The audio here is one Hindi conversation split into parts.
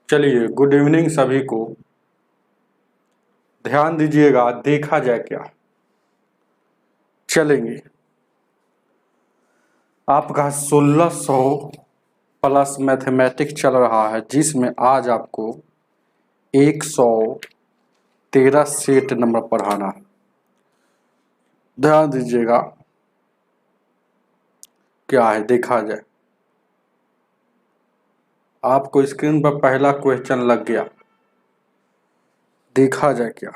चलिए, गुड इवनिंग सभी को। ध्यान दीजिएगा, देखा जाए क्या चलेंगे। आपका 1600 प्लस मैथमेटिक्स चल रहा है, जिसमें आज आपको 113 सेट नंबर पढ़ाना है। ध्यान दीजिएगा क्या है, देखा जाए। आपको स्क्रीन पर पहला क्वेश्चन लग गया, देखा जाए क्या।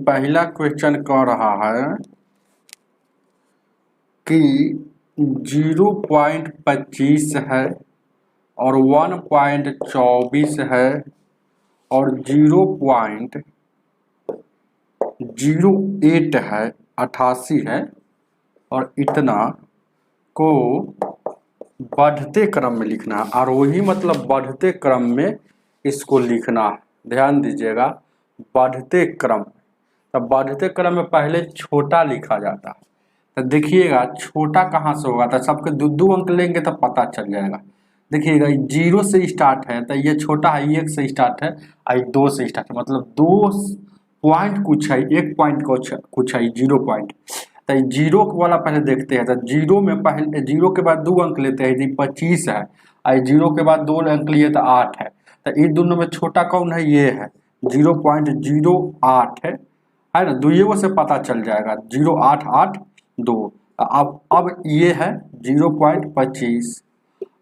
पहला क्वेश्चन कह रहा है कि 0.25 है और 1.24 है और 0.08 है, 88 है, और इतना को बढ़ते क्रम में लिखना है। आरोही मतलब बढ़ते क्रम में इसको लिखना है। ध्यान दीजिएगा, बढ़ते क्रम। तब बढ़ते क्रम में पहले छोटा लिखा जाता है। तो देखिएगा छोटा कहाँ से होगा, तो सबके दो अंक लेंगे तो पता चल जाएगा। देखिएगा 0 से स्टार्ट है, तो ये छोटा है, 1 से स्टार्ट है, और 2 से स्टार्ट है, मतलब 2 पॉइंट कुछ है, 1 पॉइंट कुछ है, 0 पॉइंट। तो 0 वाला पहले देखते हैं। तो 0 में पहले 0 के बाद 2 अंक लेते हैं, यदि 25 है, और 0 के बाद 2 अंक लिए तो 8 है। तो इन दोनों में छोटा कौन है, ये है 0.08 है ना। दुइयों से पता चल जाएगा, 0.882। अब ये है 0.25।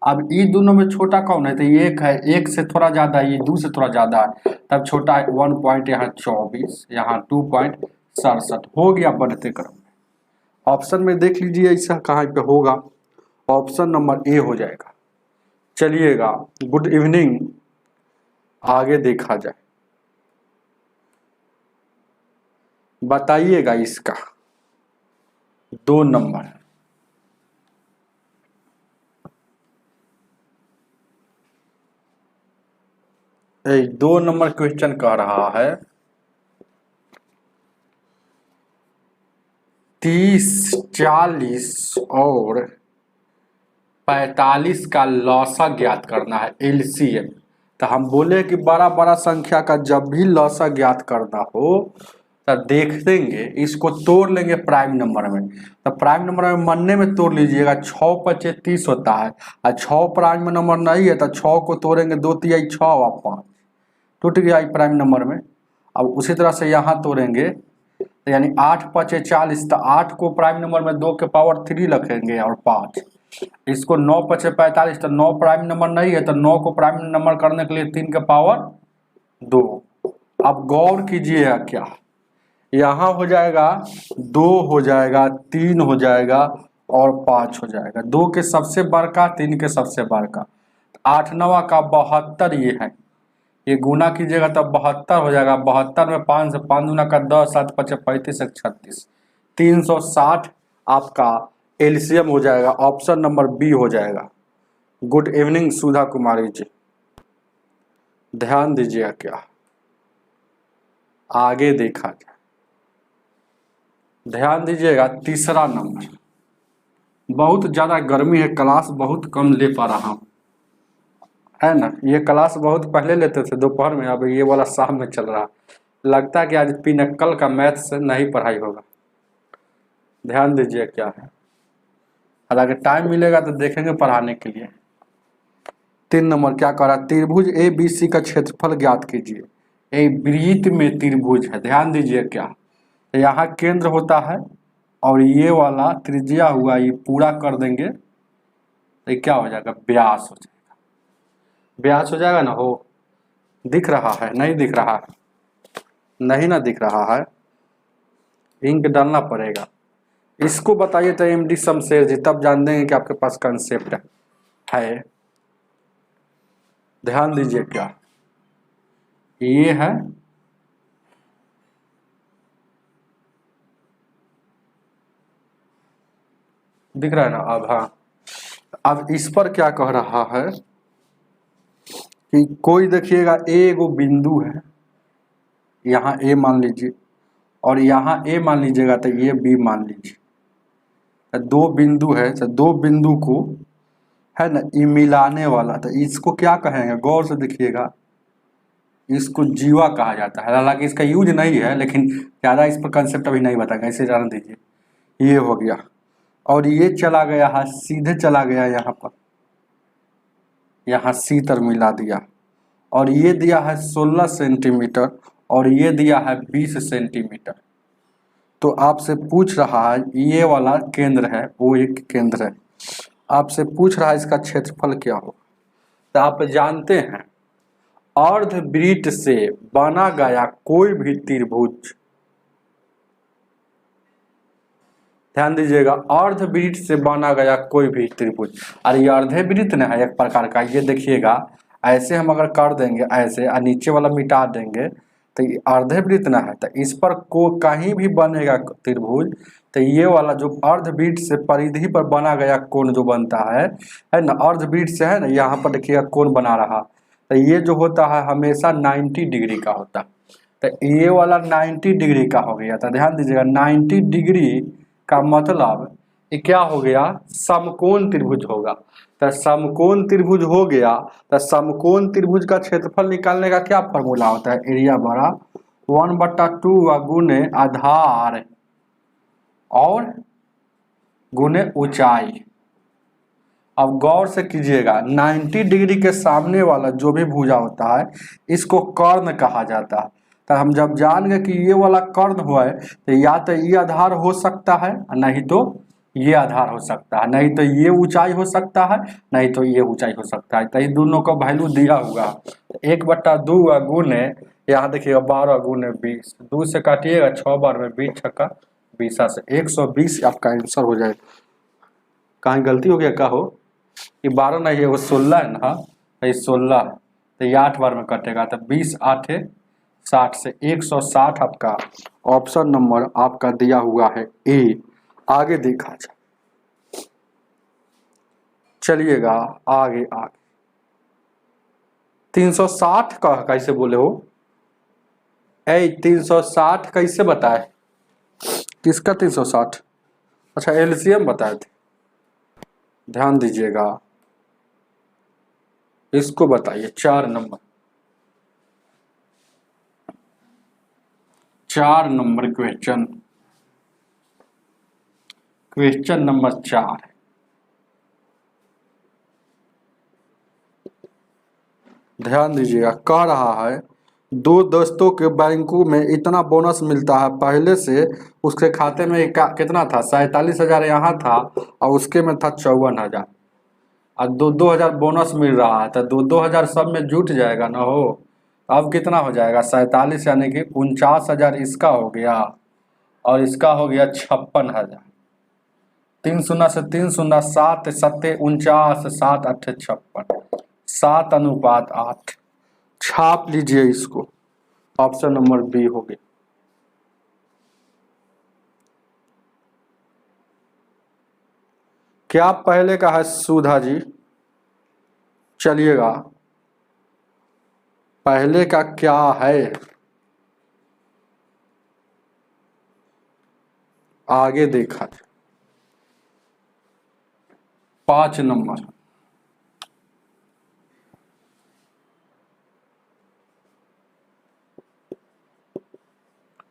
अब ये दोनों में छोटा कौन है, तो ये एक है, 1 से थोड़ा ज्यादा है, ये 2 से थोड़ा ज्यादा है, तब छोटा है 1 पॉइंट, यहाँ 24, यहाँ 2.67 हो गया बढ़ते क्रम। ऑप्शन में देख लीजिए ऐसा कहाँ पे होगा, ऑप्शन नंबर ए हो जाएगा। चलिएगा, गुड इवनिंग, आगे देखा जाए। बताइएगा इसका 2 नंबर। एक 2 नंबर क्वेश्चन कह रहा है 30, 40 और 45 का लौसा ज्ञात करना है, एलसीएम। तो हम बोले कि बड़ा बड़ा संख्या का जब भी लौसा ज्ञात करना हो तो देख देंगे, इसको तोड़ लेंगे प्राइम नंबर में। तो प्राइम नंबर में मन्ने में तोड़ लीजिएगा, 6 पचे 30 होता है, और 6 प्राइम नंबर नहीं है तो 6 को तोड़ेंगे, 2 तिहाई 6 और 5 टूट गया प्राइम नंबर में। अब उसी तरह से यहाँ तोड़ेंगे, तो यानी 8 पचे 40, तो 8 को प्राइम नंबर में 2 के पावर 3 रखेंगे और 5। इसको 9 पचे 45, तो 9 प्राइम नंबर नहीं है, तो 9 को प्राइम नंबर करने के लिए 3 के पावर 2। अब गौर कीजिएगा क्या, यहाँ हो जाएगा 2 हो जाएगा, 3 हो जाएगा और 5 हो जाएगा। 2 के सबसे बड़का, 3 के सबसे बड़का, 8 9 का 72 ये है। ये गुना कीजिएगा तब 72 हो जाएगा। 72 में 5 से 5 दूना का 10, 7 पचे 35, 36, 360 आपका एलसीएम हो जाएगा। ऑप्शन नंबर बी हो जाएगा। गुड इवनिंग सुधा कुमारी जी, ध्यान दीजिएगा क्या, आगे देखा जाए। ध्यान दीजिएगा तीसरा नंबर। बहुत ज़्यादा गर्मी है, क्लास बहुत कम ले पा रहा हूँ, है ना। ये क्लास बहुत पहले लेते थे दोपहर में, अब ये वाला शाम में चल रहा। लगता है कि आज पिनक्कल का मैथ से नहीं पढ़ाई होगा। ध्यान दीजिए क्या है, और अगर टाइम मिलेगा तो देखेंगे पढ़ाने के लिए। 3 नंबर क्या कह रहा है, त्रिभुज ए बी सी का क्षेत्रफल ज्ञात कीजिए। ये वृत्त में त्रिभुज है, ध्यान दीजिए क्या, यहाँ केंद्र होता है और ये वाला त्रिज्या हुआ, ये पूरा कर देंगे तो ये क्या हो जाएगा, व्यास हो जाएगा। व्यास हो जाएगा ना, हो दिख रहा है, नहीं दिख रहा है, नहीं ना दिख रहा है, इंक डालना पड़ेगा। इसको बताइए तो एमडी शमशेर जी, तब जान देंगे कि आपके पास कंसेप्ट है। ध्यान दीजिए क्या, ये है दिख रहा है ना। अब हाँ, अब इस पर क्या कह रहा है कि कोई देखिएगा एगो बिंदु है, यहाँ ए मान लीजिए, और यहाँ ए मान लीजिएगा, तो ये बी मान लीजिए। दो बिंदु है, तो दो बिंदु को है ना ये मिलाने वाला, तो इसको क्या कहेंगे, गौर से देखिएगा, इसको जीवा कहा जाता है। हालांकि इसका यूज नहीं है, लेकिन ज़्यादा इस पर कंसेप्ट अभी नहीं बताएंगे, ऐसे जान दीजिए। ये हो गया, और ये चला गया है, सीधे चला गया यहाँ पर, यहाँ सी तर मिला दिया, और ये दिया है 16 सेंटीमीटर और ये दिया है 20 सेंटीमीटर। तो आपसे पूछ रहा है, ये वाला केंद्र है, वो एक केंद्र है, आपसे पूछ रहा है इसका क्षेत्रफल क्या हो। तो आप जानते हैं अर्धवृत्त से बना गया कोई भी त्रिभुज, ध्यान दीजिएगा, अर्धवृत्त से बना गया कोई भी त्रिभुज, और ये अर्धवृत्त न है एक प्रकार का, ये देखिएगा ऐसे हम अगर कर देंगे ऐसे और नीचे वाला मिटा देंगे तो ये अर्धवृत्त न है, तो इस पर को कहीं भी बनेगा त्रिभुज, तो ये वाला जो अर्धवृत्त से परिधि पर बना गया कोण जो बनता है ना, अर्धवृत्त से है ना, यहाँ पर देखिएगा कोण बना रहा, तो ये जो होता है हमेशा 90 डिग्री का होता है, तो ये वाला 90 डिग्री का हो गया। तो ध्यान दीजिएगा 90 डिग्री का मतलब ये क्या हो गया, समकोण त्रिभुज होगा। तो समकोण त्रिभुज हो गया, तो समकोण त्रिभुज का क्षेत्रफल निकालने का क्या फॉर्मूला होता है, एरिया बड़ा 1/2 गुने आधार और गुने ऊंचाई। अब गौर से कीजिएगा 90 डिग्री के सामने वाला जो भी भुजा होता है इसको कर्ण कहा जाता है। तो हम जब जान गए कि ये वाला कर्ण हुआ है, तो या तो ये आधार हो सकता है, नहीं तो ये आधार हो सकता है, नहीं तो ये ऊंचाई हो सकता है, नहीं तो ये ऊंचाई हो सकता है। तो ये दोनों का वैल्यू दिया हुआ 1/2 गुने, यहाँ देखिएगा 12 गुने 20, 2 से काटिएगा 6 बार में 20 छक्का 20 से 120 आपका आंसर हो जाएगा। कहीं गलती हो गया का हो, ये 12 नहीं है, वो 16 है ना, ये 16, तो ये 8 बार में कटेगा, तो 20 8 60 से 160 आपका ऑप्शन नंबर आपका दिया हुआ है ए। आगे देखा जाए, चलिएगा आगे आगे 360 का कैसे बोले हो, 360 कैसे बताए, किसका 360, अच्छा एलसीएम बताए थे, ध्यान दीजिएगा इसको बताइए। 4 नंबर क्वेश्चन नंबर 4, ध्यान दीजिएगा, कह रहा है दो दोस्तों के बैंकों में इतना बोनस मिलता है, पहले से उसके खाते में कितना था, 47,000 यहाँ था और उसके में था 54,000, और 2-2 हज़ार बोनस मिल रहा है, तो 2-2 हज़ार सब में जुट जाएगा ना हो। अब कितना हो जाएगा 47, यानी कि 49,000 इसका हो गया और इसका हो गया 56,000। 3 शून्य से 3 शून्य 7 7 49 7 8 56, 7:8 छाप लीजिए इसको, ऑप्शन नंबर बी हो गया। क्या पहले का है सुधा जी, चलिएगा पहले का क्या है, आगे देखा 5 नंबर,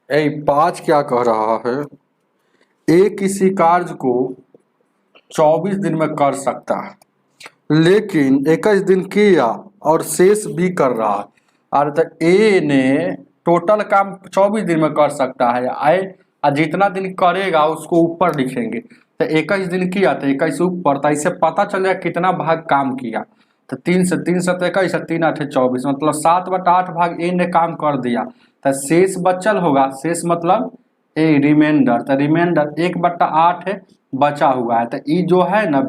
ए 5 क्या कह रहा है, ए किसी कार्य को 24 दिन में कर सकता है, लेकिन 21 दिन किया और शेष भी कर रहा है, अर्थात ए ने टोटल काम 24 दिन में कर सकता है, आए जितना दिन करेगा उसको ऊपर लिखेंगे, तो 21 दिन किया तो 21 ऊपर, तो इससे पता चलेगा कितना भाग काम किया, तो 3 से 3 7 21 3 8 24, मतलब 7/8 भाग ए ने काम कर दिया, तो शेष बचल होगा, शेष मतलब ए रिमाइंडर, तो रिमाइंडर 1/8 है बचा हुआ है, तो ई जो है ना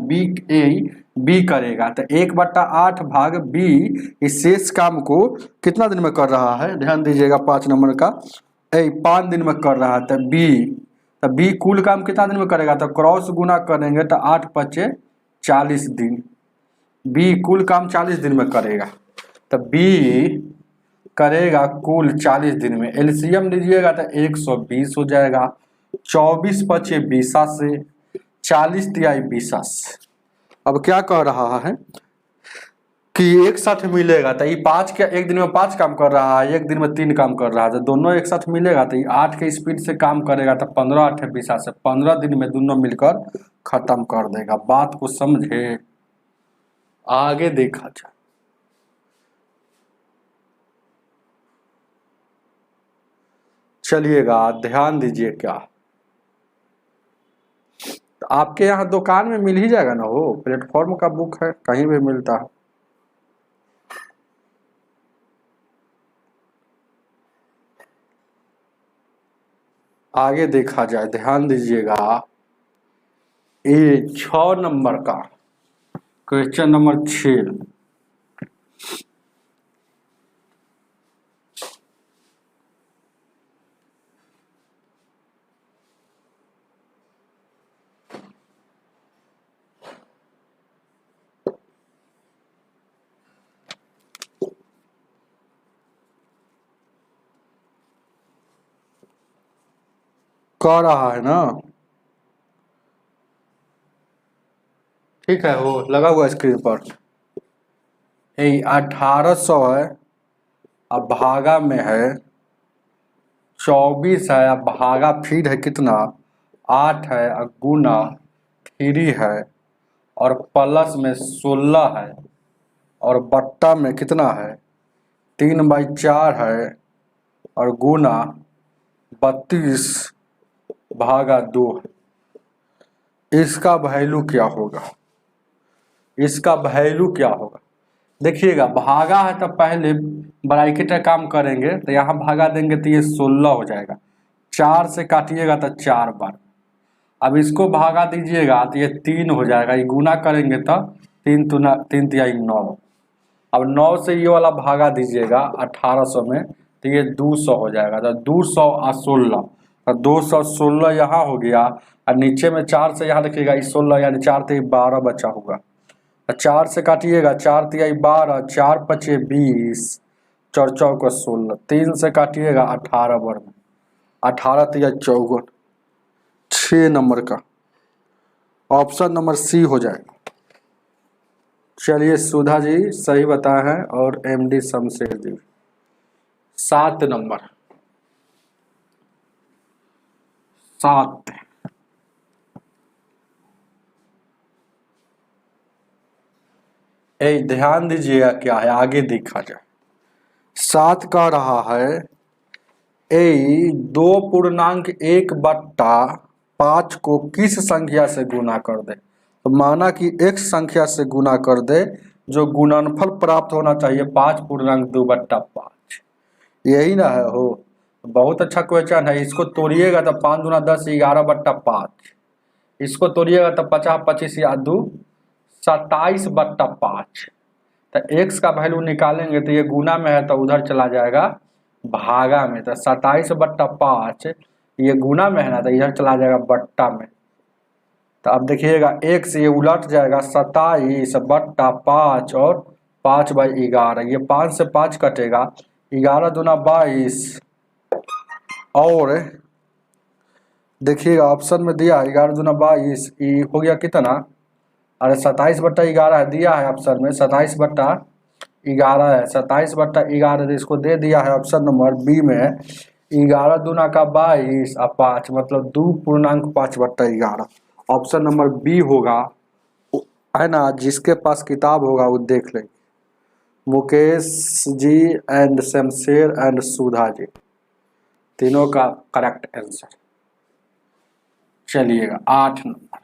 बी करेगा, तो 1/8 भाग बी इस शेष काम को कितना दिन में कर रहा है, ध्यान दीजिएगा 5 नंबर का, 5 दिन में कर रहा है, तो बी कुल काम कितना दिन में करेगा, तो क्रॉस गुना करेंगे तो 8 × 40 दिन, बी कुल काम 40 दिन में करेगा, तो बी करेगा कुल 40 दिन में, एलसीएम लीजिएगा तो 120 हो जाएगा, 24 × 20 से 40 तिहाई 20। अब क्या कह रहा है कि एक साथ मिलेगा तो ये 5 के एक दिन में 5 काम कर रहा है, एक दिन में 3 काम कर रहा है, तो दोनों एक साथ मिलेगा तो ये 8 के स्पीड से काम करेगा तो 15 8 20 से 15 दिन में दोनों मिलकर खत्म कर देगा। बात को समझे, आगे देखा जाए। चलिएगा ध्यान दीजिए, क्या तो आपके यहाँ दुकान में मिल ही जाएगा ना, वो प्लेटफॉर्म का बुक है, कहीं भी मिलता है। आगे देखा जाए, ध्यान दीजिएगा। ये 6 नंबर का क्वेश्चन नंबर 6। कह रहा है ना, ठीक है, वो लगा हुआ स्क्रीन पर। 1800 है, अब भागा में है 24 है, अब भागा फिर है कितना 8 है, अब गुना 3 है, और प्लस में 16 है, और बट्टा में कितना है 3/4 है, और गुना 32 भागा 2 है। इसका वैल्यू क्या होगा, इसका वैल्यू क्या होगा? देखिएगा, भागा है तो पहले ब्रैकेट का काम करेंगे, तो यहाँ भागा देंगे तो ये 16 हो जाएगा। 4 से काटिएगा तो 4 बार। अब इसको भागा दीजिएगा तो ये 3 हो जाएगा, ये गुना करेंगे तो 3 तिहाई 9। अब 9 से ये वाला भागा दीजिएगा 1800 में तो ये 200 हो जाएगा, तो 200 और 16, तो 216 यहाँ हो गया, और नीचे में 4 से यहाँ देखिएगा 16, यानी 4 तिहाई 12 बचा होगा। 4 से काटिएगा 4 तिहाई 12, 4 पचे 20, 4 चौक 16, 3 से काटिएगा 18 वर्ग, 18 तिहाई 54। 6 नंबर का ऑप्शन नंबर सी हो जाएगा। चलिए, सुधा जी सही बताए हैं और एमडी शमशेर जी। 7 नंबर, 7। ध्यान दीजिएगा क्या है, आगे देखा जाए। 7 कह रहा है 2.1/5 को किस संख्या से गुना कर दे। तो माना कि x संख्या से गुना कर दे, जो गुणनफल प्राप्त होना चाहिए 5.2/5। यही ना है हो, बहुत अच्छा क्वेश्चन है। इसको तोड़िएगा तो 5 दूना 10, 11/5। इसको तोड़िएगा तो 50 25 या 2 27/5। तो x का वैल्यू निकालेंगे तो ये गुना में है तो उधर चला जाएगा भागा में, तो 27/5 ये गुना में है ना, तो इधर चला जाएगा बट्टा में। तो अब देखिएगा x ये उलट जाएगा 27/5 और 5/11, ये 5 से 5 कटेगा, 11 दूना 22, और देखिएगा ऑप्शन में दिया 11 दूना 22, ये हो गया कितना, अरे 27/11 है दिया है ऑप्शन में, 27/11 है, 27/11 इसको दे दिया है ऑप्शन नंबर बी में। 11 दूना का 22 और 5 मतलब 2.5/11। ऑप्शन नंबर बी होगा, है ना। जिसके पास किताब होगा वो देख लेंगे। मुकेश जी एंड शमशेर एंड सुधा जी, तीनों का करेक्ट आंसर। चलिएगा 8 नंबर,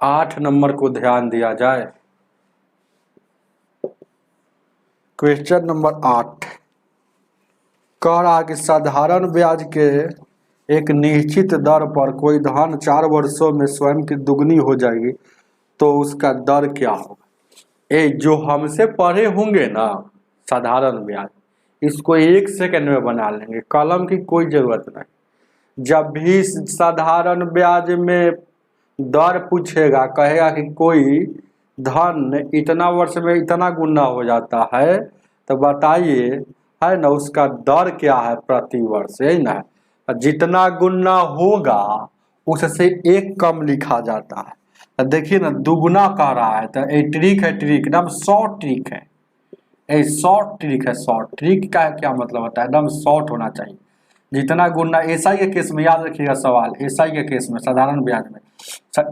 8 नंबर को ध्यान दिया जाए। क्वेश्चन नंबर 8 कह रहा कि साधारण ब्याज के एक निश्चित दर पर कोई धन 4 वर्षों में स्वयं की दुगनी हो जाएगी, तो उसका दर क्या होगा। जो हमसे पढ़े होंगे ना साधारण ब्याज, इसको 1 सेकंड में बना लेंगे, कलम की कोई जरूरत नहीं। जब भी साधारण ब्याज में दर पूछेगा, कहेगा कि कोई धन इतना वर्ष में इतना गुना हो जाता है, तो बताइए, है ना, उसका दर क्या है प्रति वर्ष, यही ना है। जितना गुना होगा उससे एक कम लिखा जाता है। तो देखिए ना, दुगुना कह रहा है तो ये ट्रिक है, ट्रिक एकदम शॉर्ट ट्रिक है, ये शॉर्ट ट्रिक है। शॉर्ट ट्रिक का क्या मतलब होता है, एकदम शॉर्ट होना चाहिए। जितना गुना एसआई के केस में याद रखिएगा सवाल, एसआई के केस में साधारण ब्याज में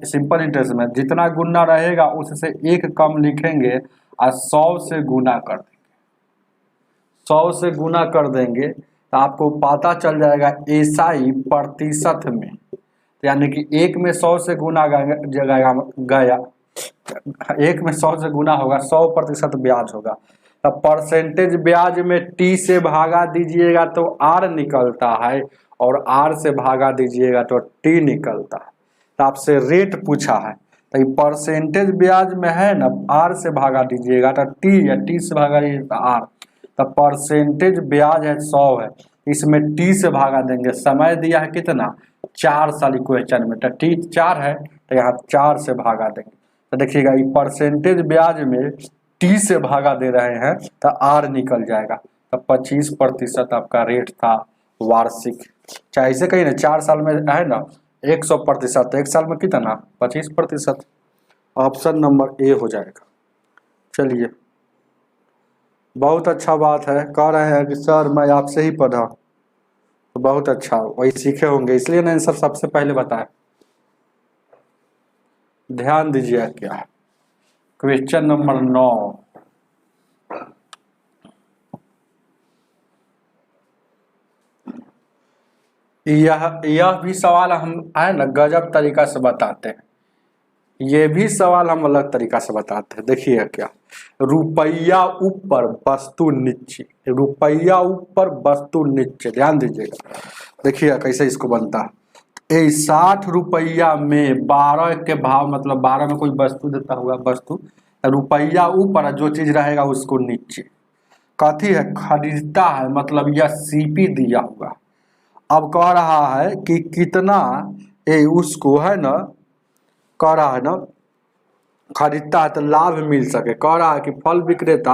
सिंपल इंटरेस्ट में जितना गुना रहेगा उससे एक कम लिखेंगे और 100 से गुना कर देंगे। 100 से गुना कर देंगे तो आपको पता चल जाएगा एसआई प्रतिशत में, यानी कि एक में 100 से गुना गया, एक में 100 से गुना होगा, 100% ब्याज होगा। तब परसेंटेज ब्याज में टी से भागा दीजिएगा तो आर निकलता है, और आर से भागा दीजिएगा तो टी निकलता है। तो आपसे रेट पूछा है तो परसेंटेज ब्याज में है ना, आर से भागा दीजिएगा तो टी, या टी से भागा दीजिएगा तो आर। तो परसेंटेज ब्याज है 100 है, इसमें टी से भागा देंगे। समय दिया है कितना, 4 साल क्वेश्चन में, तो टी 4 है तो यहाँ 4 से भागा देंगे। तो देखिएगा ये परसेंटेज ब्याज में टी से भागा दे रहे हैं तो आर निकल जाएगा। तो 25% आपका रेट था वार्षिक। चाहे इसे कहीं ना 4 साल में है ना 100%, 1 साल में कितना 25%। ऑप्शन नंबर ए हो जाएगा। चलिए, बहुत अच्छा बात है। कह रहे हैं कि सर मैं आपसे ही पढ़ा, तो बहुत अच्छा, वही सीखे होंगे इसलिए ना आंसर सबसे पहले बताया। ध्यान दीजिए क्या है क्वेश्चन नंबर 9। यह भी सवाल हम है ना गजब तरीका से बताते हैं, ये भी सवाल हम अलग तरीका से बताते हैं। देखिए क्या, रुपया ऊपर वस्तु नीचे, रुपया ऊपर वस्तु नीचे, ध्यान दीजिएगा। देखिए कैसे इसको बनता है। 60 रुपया में 12 के भाव, मतलब 12 में कोई वस्तु देता हुआ वस्तु, रुपया ऊपर, जो चीज रहेगा उसको नीचे। कथी है, खरीदता है, मतलब यह सीपी दिया हुआ। अब कह रहा है कि कितना उसको है ना, कह रहा है ना खरीदता है तो लाभ मिल सके। कह रहा है कि फल विक्रेता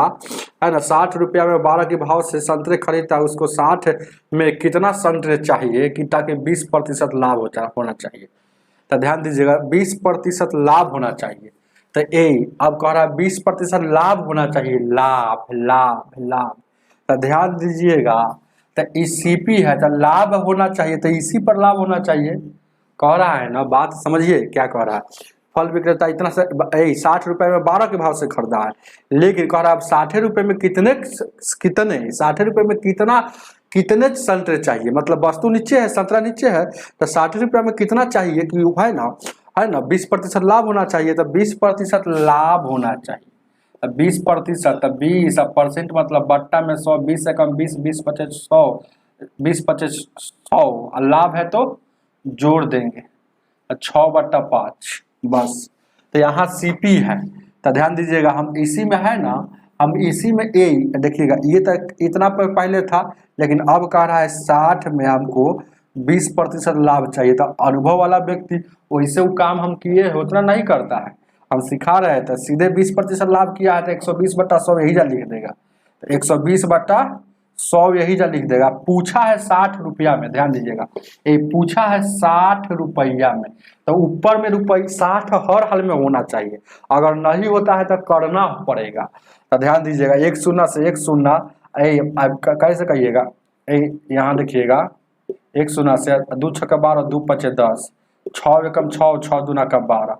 है ना 60 रुपया में 12 के भाव से संतरे खरीदता है, उसको 60 में कितना संतरे चाहिए कि ताकि 20% लाभ होना चाहिए। तो ध्यान दीजिएगा 20% लाभ होना चाहिए। तो अब कह रहा है 20% लाभ होना चाहिए, लाभ लाभ लाभ। तो ध्यान दीजिएगा, तो सीपी है तो लाभ होना चाहिए, तो इसी पर लाभ होना चाहिए। कह रहा है ना, बात समझिए क्या कह रहा है। फल विक्रेता इतना से 60 रुपए में 12 के भाव से खरीदा है, लेकिन कह रहा है अब 60 रुपए में कितने 60 रुपए में कितने संतरे चाहिए, मतलब वस्तु नीचे है, संतरा नीचे है, तो 60 रुपया में कितना चाहिए कि है ना 20% लाभ होना चाहिए। तो 20% लाभ होना चाहिए। 20%, 20 परसेंट मतलब बट्टा में 100, 20 से कम 20, 20 25 100, 20 25 100, लाभ है तो जोड़ देंगे 6/5 बस। तो यहाँ सीपी है, तो ध्यान दीजिएगा हम इसी में है ना, हम इसी में ए देखिएगा, ये तक इतना पर पहले था, लेकिन अब कह रहा है 60 में हमको 20% लाभ चाहिए। तो अनुभव वाला व्यक्ति वैसे वो काम हम किए है उतना नहीं करता है, हम सिखा रहे थे, सीधे 20% लाभ किया है तो 120/100 यही जा लिख देगा, 120/100 यही जा लिख देगा। पूछा है 60 रुपया में, ध्यान दीजिएगा ये पूछा है 60 रुपया में, तो ऊपर में रुपये 60 हर हाल में होना चाहिए। अगर नहीं होता है तो करना पड़ेगा। तो ध्यान दीजिएगा 1 शून्य से 1 शून्य, कैसे कहिएगा, यहाँ देखिएगा 1 शून्य से 2 छक्का 12, 2 पचे 10, 6 एकम 6, 6 दूना का 12।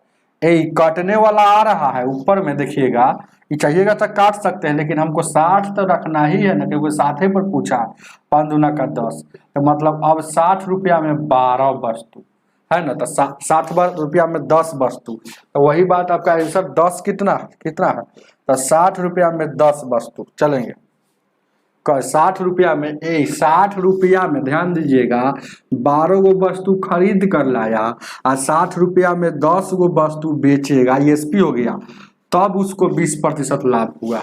काटने वाला आ रहा है ऊपर में, देखिएगा ये चाहिएगा तो काट सकते हैं, लेकिन हमको 60 तो रखना ही है ना, क्योंकि 60 पर पूछा, 5 दूना का 10, तो मतलब अब 60 रुपया में 12 वस्तु है ना, तो 60 रुपया में 10 वस्तु, तो वही बात आपका आंसर 10 कितना है, तो 60 रुपया में 10 वस्तु चलेंगे। 60 रुपया में 60 रुपया में ध्यान दीजिएगा 12 गो वस्तु खरीद कर लाया और 60 रुपया में 10 गो वस्तु बेचेगा, एसपी हो गया, तब उसको 20% लाभ हुआ।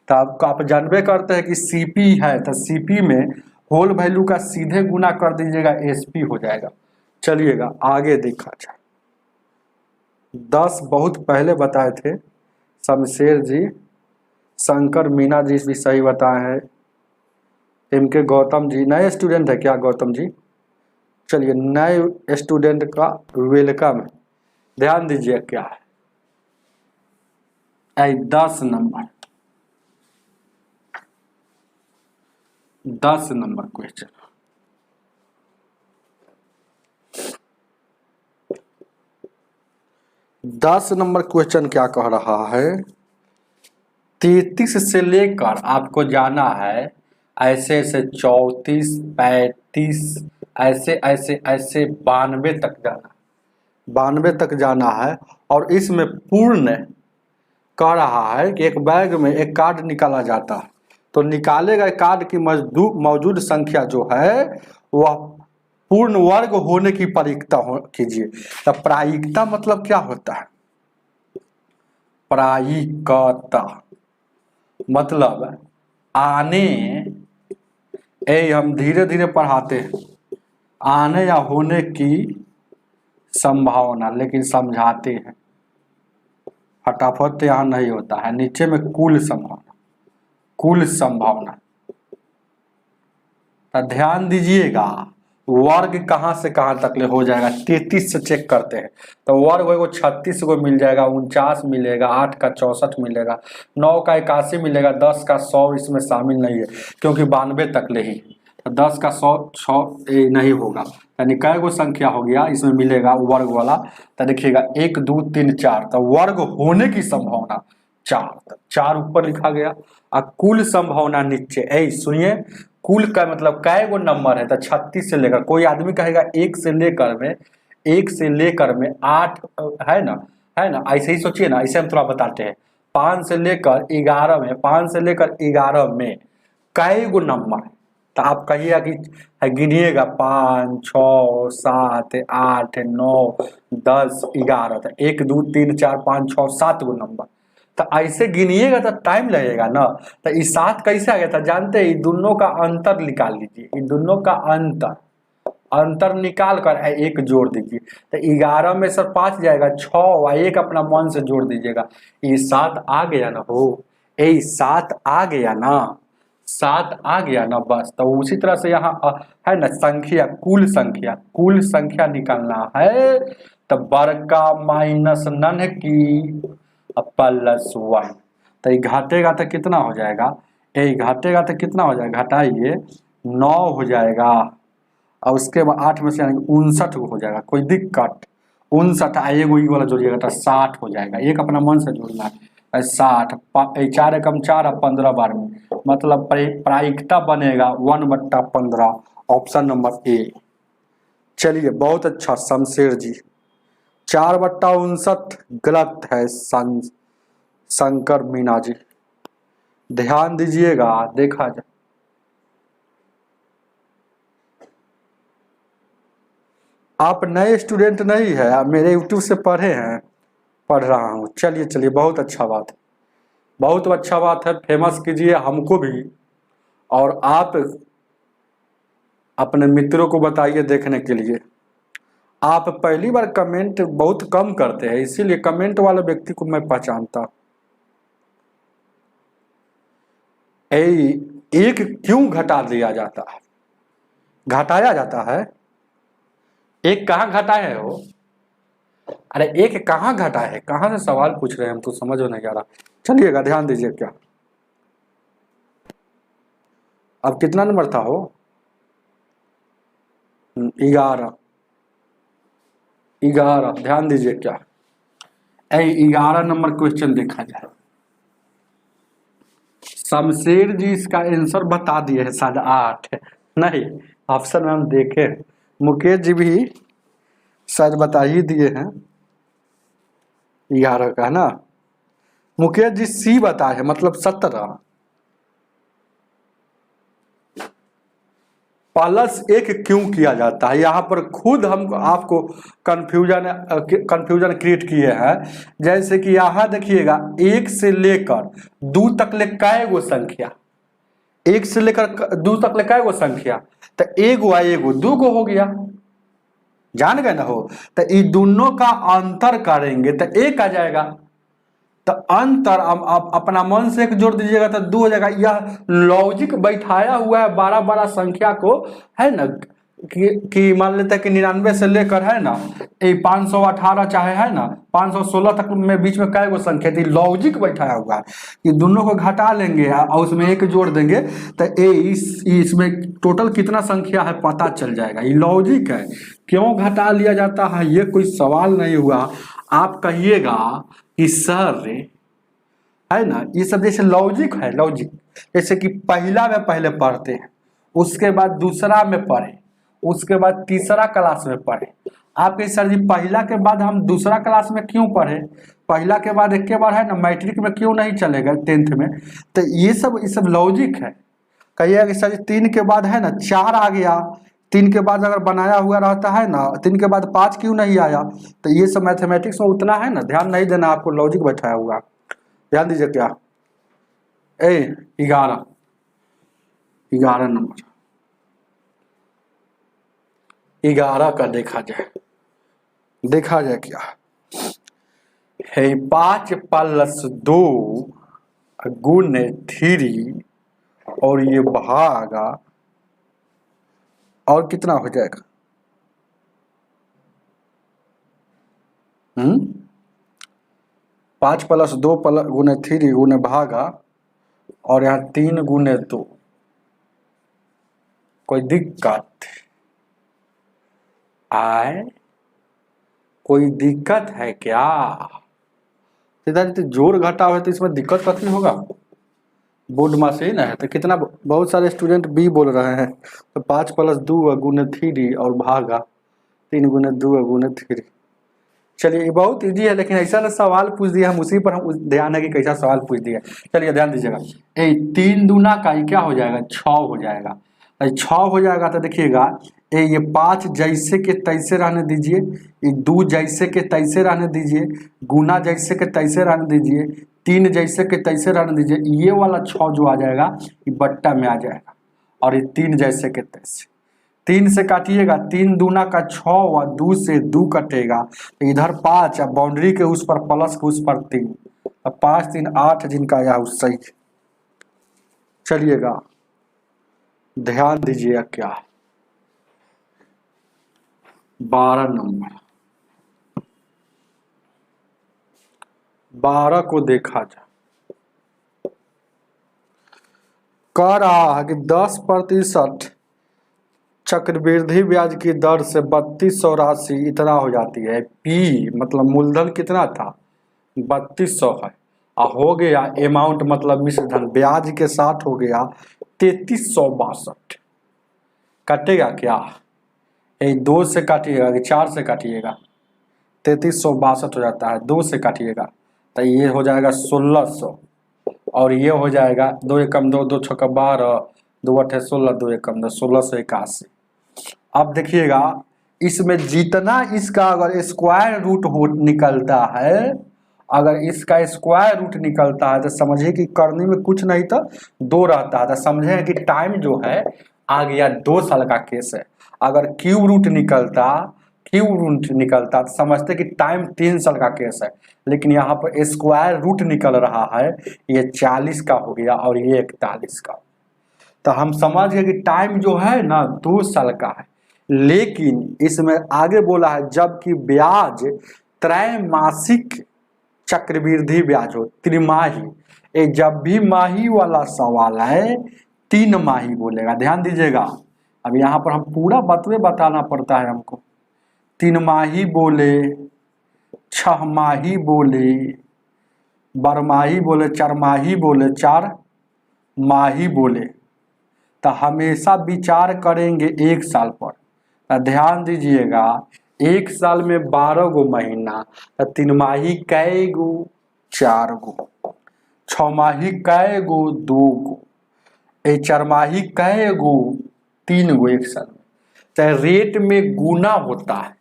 तब आप जानबे करते हैं कि सीपी है, तो सीपी में होल वैल्यू का सीधे गुना कर दीजिएगा, एसपी हो जाएगा। चलिएगा आगे देखा जाए। 10 बहुत पहले बताए थे शमशेर जी, शंकर मीना जी भी सही बताए हैं, इनके गौतम जी नए स्टूडेंट है क्या, गौतम जी चलिए नए स्टूडेंट का वेलकम है। ध्यान दीजिए क्या है, 10 नंबर 10 नंबर क्वेश्चन। दस नंबर क्वेश्चन क्या कह रहा है, 33 से लेकर आपको जाना है ऐसे ऐसे 34, 35 ऐसे ऐसे ऐसे 92 तक जाना, 92 तक जाना है। और इसमें पूर्ण कह रहा है कि एक बैग में एक कार्ड निकाला जाता है, तो निकाले गए कार्ड की मौजूद संख्या जो है वह पूर्ण वर्ग होने की प्रायिकता कीजिए। तो प्रायिकता मतलब क्या होता है, प्रायिकता मतलब आने, हम धीरे धीरे पढ़ाते हैं, आने या होने की संभावना, लेकिन समझाते हैं, फटाफट यहाँ नहीं होता है। नीचे में कुल संभावना, कुल संभावना। तो ध्यान दीजिएगा वर्ग कहाँ से कहाँ तक ले हो जाएगा, 33 से चेक करते हैं तो वर्ग को 36 को मिल जाएगा, 49 मिलेगा, 8 का 64 मिलेगा, 9 का 81 मिलेगा, 10 का 100 इसमें शामिल नहीं है क्योंकि 92 तक ले ही, तो 10 का 100 नहीं होगा। यानी कै गो संख्या हो गया इसमें मिलेगा वर्ग वाला, तो देखिएगा 1 2 3 4, तो वर्ग होने की संभावना 4, तो 4 ऊपर लिखा गया। और कुल संभावना नीचे, सुनिए कुल का मतलब कै गो नंबर है, तो 36 से लेकर, कोई आदमी कहेगा 1 से लेकर में 8 है ना, ऐसे ही सोचिए ना, ऐसे हम थोड़ा बताते हैं। 5 से लेकर 11 में, 5 से लेकर 11 में कै गो नंबर है, तो आप कहिएगा कि गिनिएगा 5 6 7 8 9 10 11, तो 1 2 3 4 5 6 7 गो नंबर, तो ऐसे गिनिएगा तो टाइम लगेगा ना। तो ये 7 कैसे आ गया था जानते हैं, दोनों का अंतर निकाल लीजिए, इन दोनों का अंतर निकाल कर 1 जोड़ दीजिए, तो 11 में सर 5 जाएगा, 6 और 1 अपना मन से जोड़ दीजिएगा, ये 7 आ गया ना, हो 7 आ गया ना, 7 आ गया ना, बस। तो उसी तरह से यहाँ है ना संख्या, कुल संख्या निकालना है, तो वर्ग का माइनस नन की प्लस 1, तो घटेगा तो कितना हो जाएगा, घटेगा तो कितना हो जाएगा, घटाइए 9 हो जाएगा, और उसके बाद 8 में से 59 हो जाएगा, कोई दिक्कत, 59 एगो वाला जोड़िएगा तो 60 हो जाएगा, एक अपना मन से जोड़ना है 60, 4 एकम 4 और 15 बार में, मतलब प्रायिकता बनेगा 1/15, ऑप्शन नंबर ए। चलिए बहुत अच्छा शमशेर जी, 4/59 गलत है शंकर मीना जी, ध्यान दीजिएगा, देखा जाए आप नए स्टूडेंट नहीं है, आप मेरे यूट्यूब से पढ़ रहा हूँ। चलिए बहुत अच्छा बात है, बहुत अच्छा बात है, फेमस कीजिए हमको भी, और आप अपने मित्रों को बताइए देखने के लिए। आप पहली बार कमेंट बहुत कम करते हैं, इसीलिए कमेंट वाले व्यक्ति को मैं पहचानता। एक क्यों घटा दिया जाता है, घटाया जाता है, एक कहाँ घटा है वो, अरे एक कहाँ घटा है, कहाँ से सवाल पूछ रहे हैं, हम तो समझ नहीं आ रहा। चलिएगा ध्यान दीजिए क्या, अब कितना नंबर था हो, 11, ध्यान दीजिए क्या, 11 नंबर क्वेश्चन देखा जाए। शमशेर जी इसका आंसर बता दिए है, शायद 8 नहीं, ऑप्शन में हम देखे, मुकेश जी भी शायद बता ही दिए हैं 11 का ना, मुकेश जी सी बताए है, मतलब 17 प्लस 1 क्यों किया जाता है, यहाँ पर खुद हम आपको कंफ्यूजन क्रिएट किए हैं। जैसे कि यहाँ देखिएगा 1 से लेकर 2 तक ले कै गो संख्या, 1 से लेकर 2 तक ले कै गो संख्या, तो एगो आ एगो 2 गो हो गया, जान गए ना हो, तो ये दोनों का अंतर करेंगे तो 1 आ जाएगा, तो अंतर आप अपना मन से 1 जोड़ दीजिएगा तो 2 हो जाएगा। यह लॉजिक बैठाया हुआ है 12 संख्या को, है ना, कि मान लेते हैं कि 99 से लेकर है ना 518 चाहे है ना 516 तक में बीच में कै गो संख्या थी, लॉजिक बैठाया हुआ है कि दोनों को घटा लेंगे और उसमें एक जोड़ देंगे तो इसमें टोटल कितना संख्या है पता चल जाएगा। ये लॉजिक है। क्यों घटा लिया जाता है ये कोई सवाल नहीं हुआ। आप कहिएगा कि सर है ना ये सब जैसे लॉजिक है, लॉजिक जैसे कि पहला में पहले पढ़ते हैं, उसके बाद दूसरा में पढ़े, उसके बाद तीसरा क्लास में पढ़े। आपके सर जी पहला के बाद हम दूसरा क्लास में क्यों पढ़े, पहला के बाद एक के बार है ना मैट्रिक में क्यों नहीं चलेगा 10th में। तो ये सब लॉजिक है। कहिएगा कि सर जी 3 के बाद है ना 4 आ गया, 3 के बाद अगर बनाया हुआ रहता है ना 3 के बाद 5 क्यों नहीं आया। तो ये सब मैथमेटिक्स में उतना है ना ध्यान नहीं देना, आपको लॉजिक बैठाया हुआ। ध्यान दीजिए क्या 11 नंबर 11 का देखा जाए क्या है 5 + 2 गुण 3 और ये भागा और कितना हो जाएगा 5 + 2 गुणे 3 गुणे भागा और यहाँ 3 गुणे 2। कोई दिक्कत आए, कोई दिक्कत है क्या। सीधा जोड़ घटा हुआ तो इसमें दिक्कत कथी होगा, बोर्ड मशीन है। तो कितना बहुत सारे स्टूडेंट बी बोल रहे हैं। तो 5 + 2 गुणे 3 और भागा 3 गुणे 2 गुणे 3। चलिए ये बहुत इजी है, लेकिन ऐसा ना सवाल पूछ दिया हम उसी पर हम ध्यान है कि कैसा सवाल पूछ दिया। चलिए ध्यान दीजिएगा 3 दूना का ये क्या हो जाएगा 6 हो जाएगा। 6 हो जाएगा तो देखिएगा ये 5 जैसे के तैसे रहने दीजिए, ये 2 जैसे के तैसे रहने दीजिए, गुना जैसे के तैसे रहने दीजिए, 3 जैसे के तैसे रहने दीजिए। ये वाला 6 जो आ जाएगा ये बट्टा में आ जाएगा और ये 3 जैसे के तैसे 3 से काटिएगा 3 दूना का 6 और 2 से 2 कटेगा। तो इधर 5 और बाउंड्री के उस पर प्लस के उस पर 3, अब 5 3 8 जिनका आया उस सही। चलिएगा ध्यान दीजिएगा क्या 12 नंबर 12 को देखा जाए कह रहा है कि 10% चक्रवृद्धि ब्याज की दर से 3200 राशि इतना हो जाती है। पी मतलब मूलधन कितना था 3200 है और हो गया अमाउंट मतलब मिश्र धन ब्याज के साथ हो गया 3362। कटेगा क्या 2 से काटिएगा कि 4 से काटिएगा 3362 हो जाता है। 2 से काटिएगा तो ये हो जाएगा 1600 और ये हो जाएगा 2 एकम 2 2 छक्का 12 2 अठे 16 2 एकम 2 1681। अब देखिएगा इसमें जितना इसका अगर स्क्वायर रूट हो निकलता है, अगर इसका स्क्वायर रूट निकलता है तो समझिए कि करने में कुछ नहीं तो 2 रहता है। तो समझे कि टाइम जो है आ गया 2 साल का केस है। अगर क्यूब रूट निकलता तो समझते कि टाइम 3 साल का केस है, लेकिन यहाँ पर स्क्वायर रूट निकल रहा है ये 40 का हो गया और ये 41 का। तो हम समझ गए कि टाइम जो है ना 2 साल का है, लेकिन इसमें आगे बोला है जबकि ब्याज त्रैमासिक चक्रवृद्धि ब्याज हो त्रिमाही। ये जब भी माही वाला सवाल है 3 माही बोलेगा। ध्यान दीजिएगा अब यहाँ पर हम पूरा बताना पड़ता है हमको। 3 माही बोले, 6 माही बोले, 12 माही बोले, 4 माही बोले, 4 माही बोले। तो हमेशा विचार करेंगे 1 साल पर। तो ध्यान दीजिएगा 1 साल में 12 गो महीना, तो 3 माही कै गो 4 गो, 6 माही कै गो 2 गो, 4 माही कै गो 3 गो 1 साल में। तो रेट में गुना होता है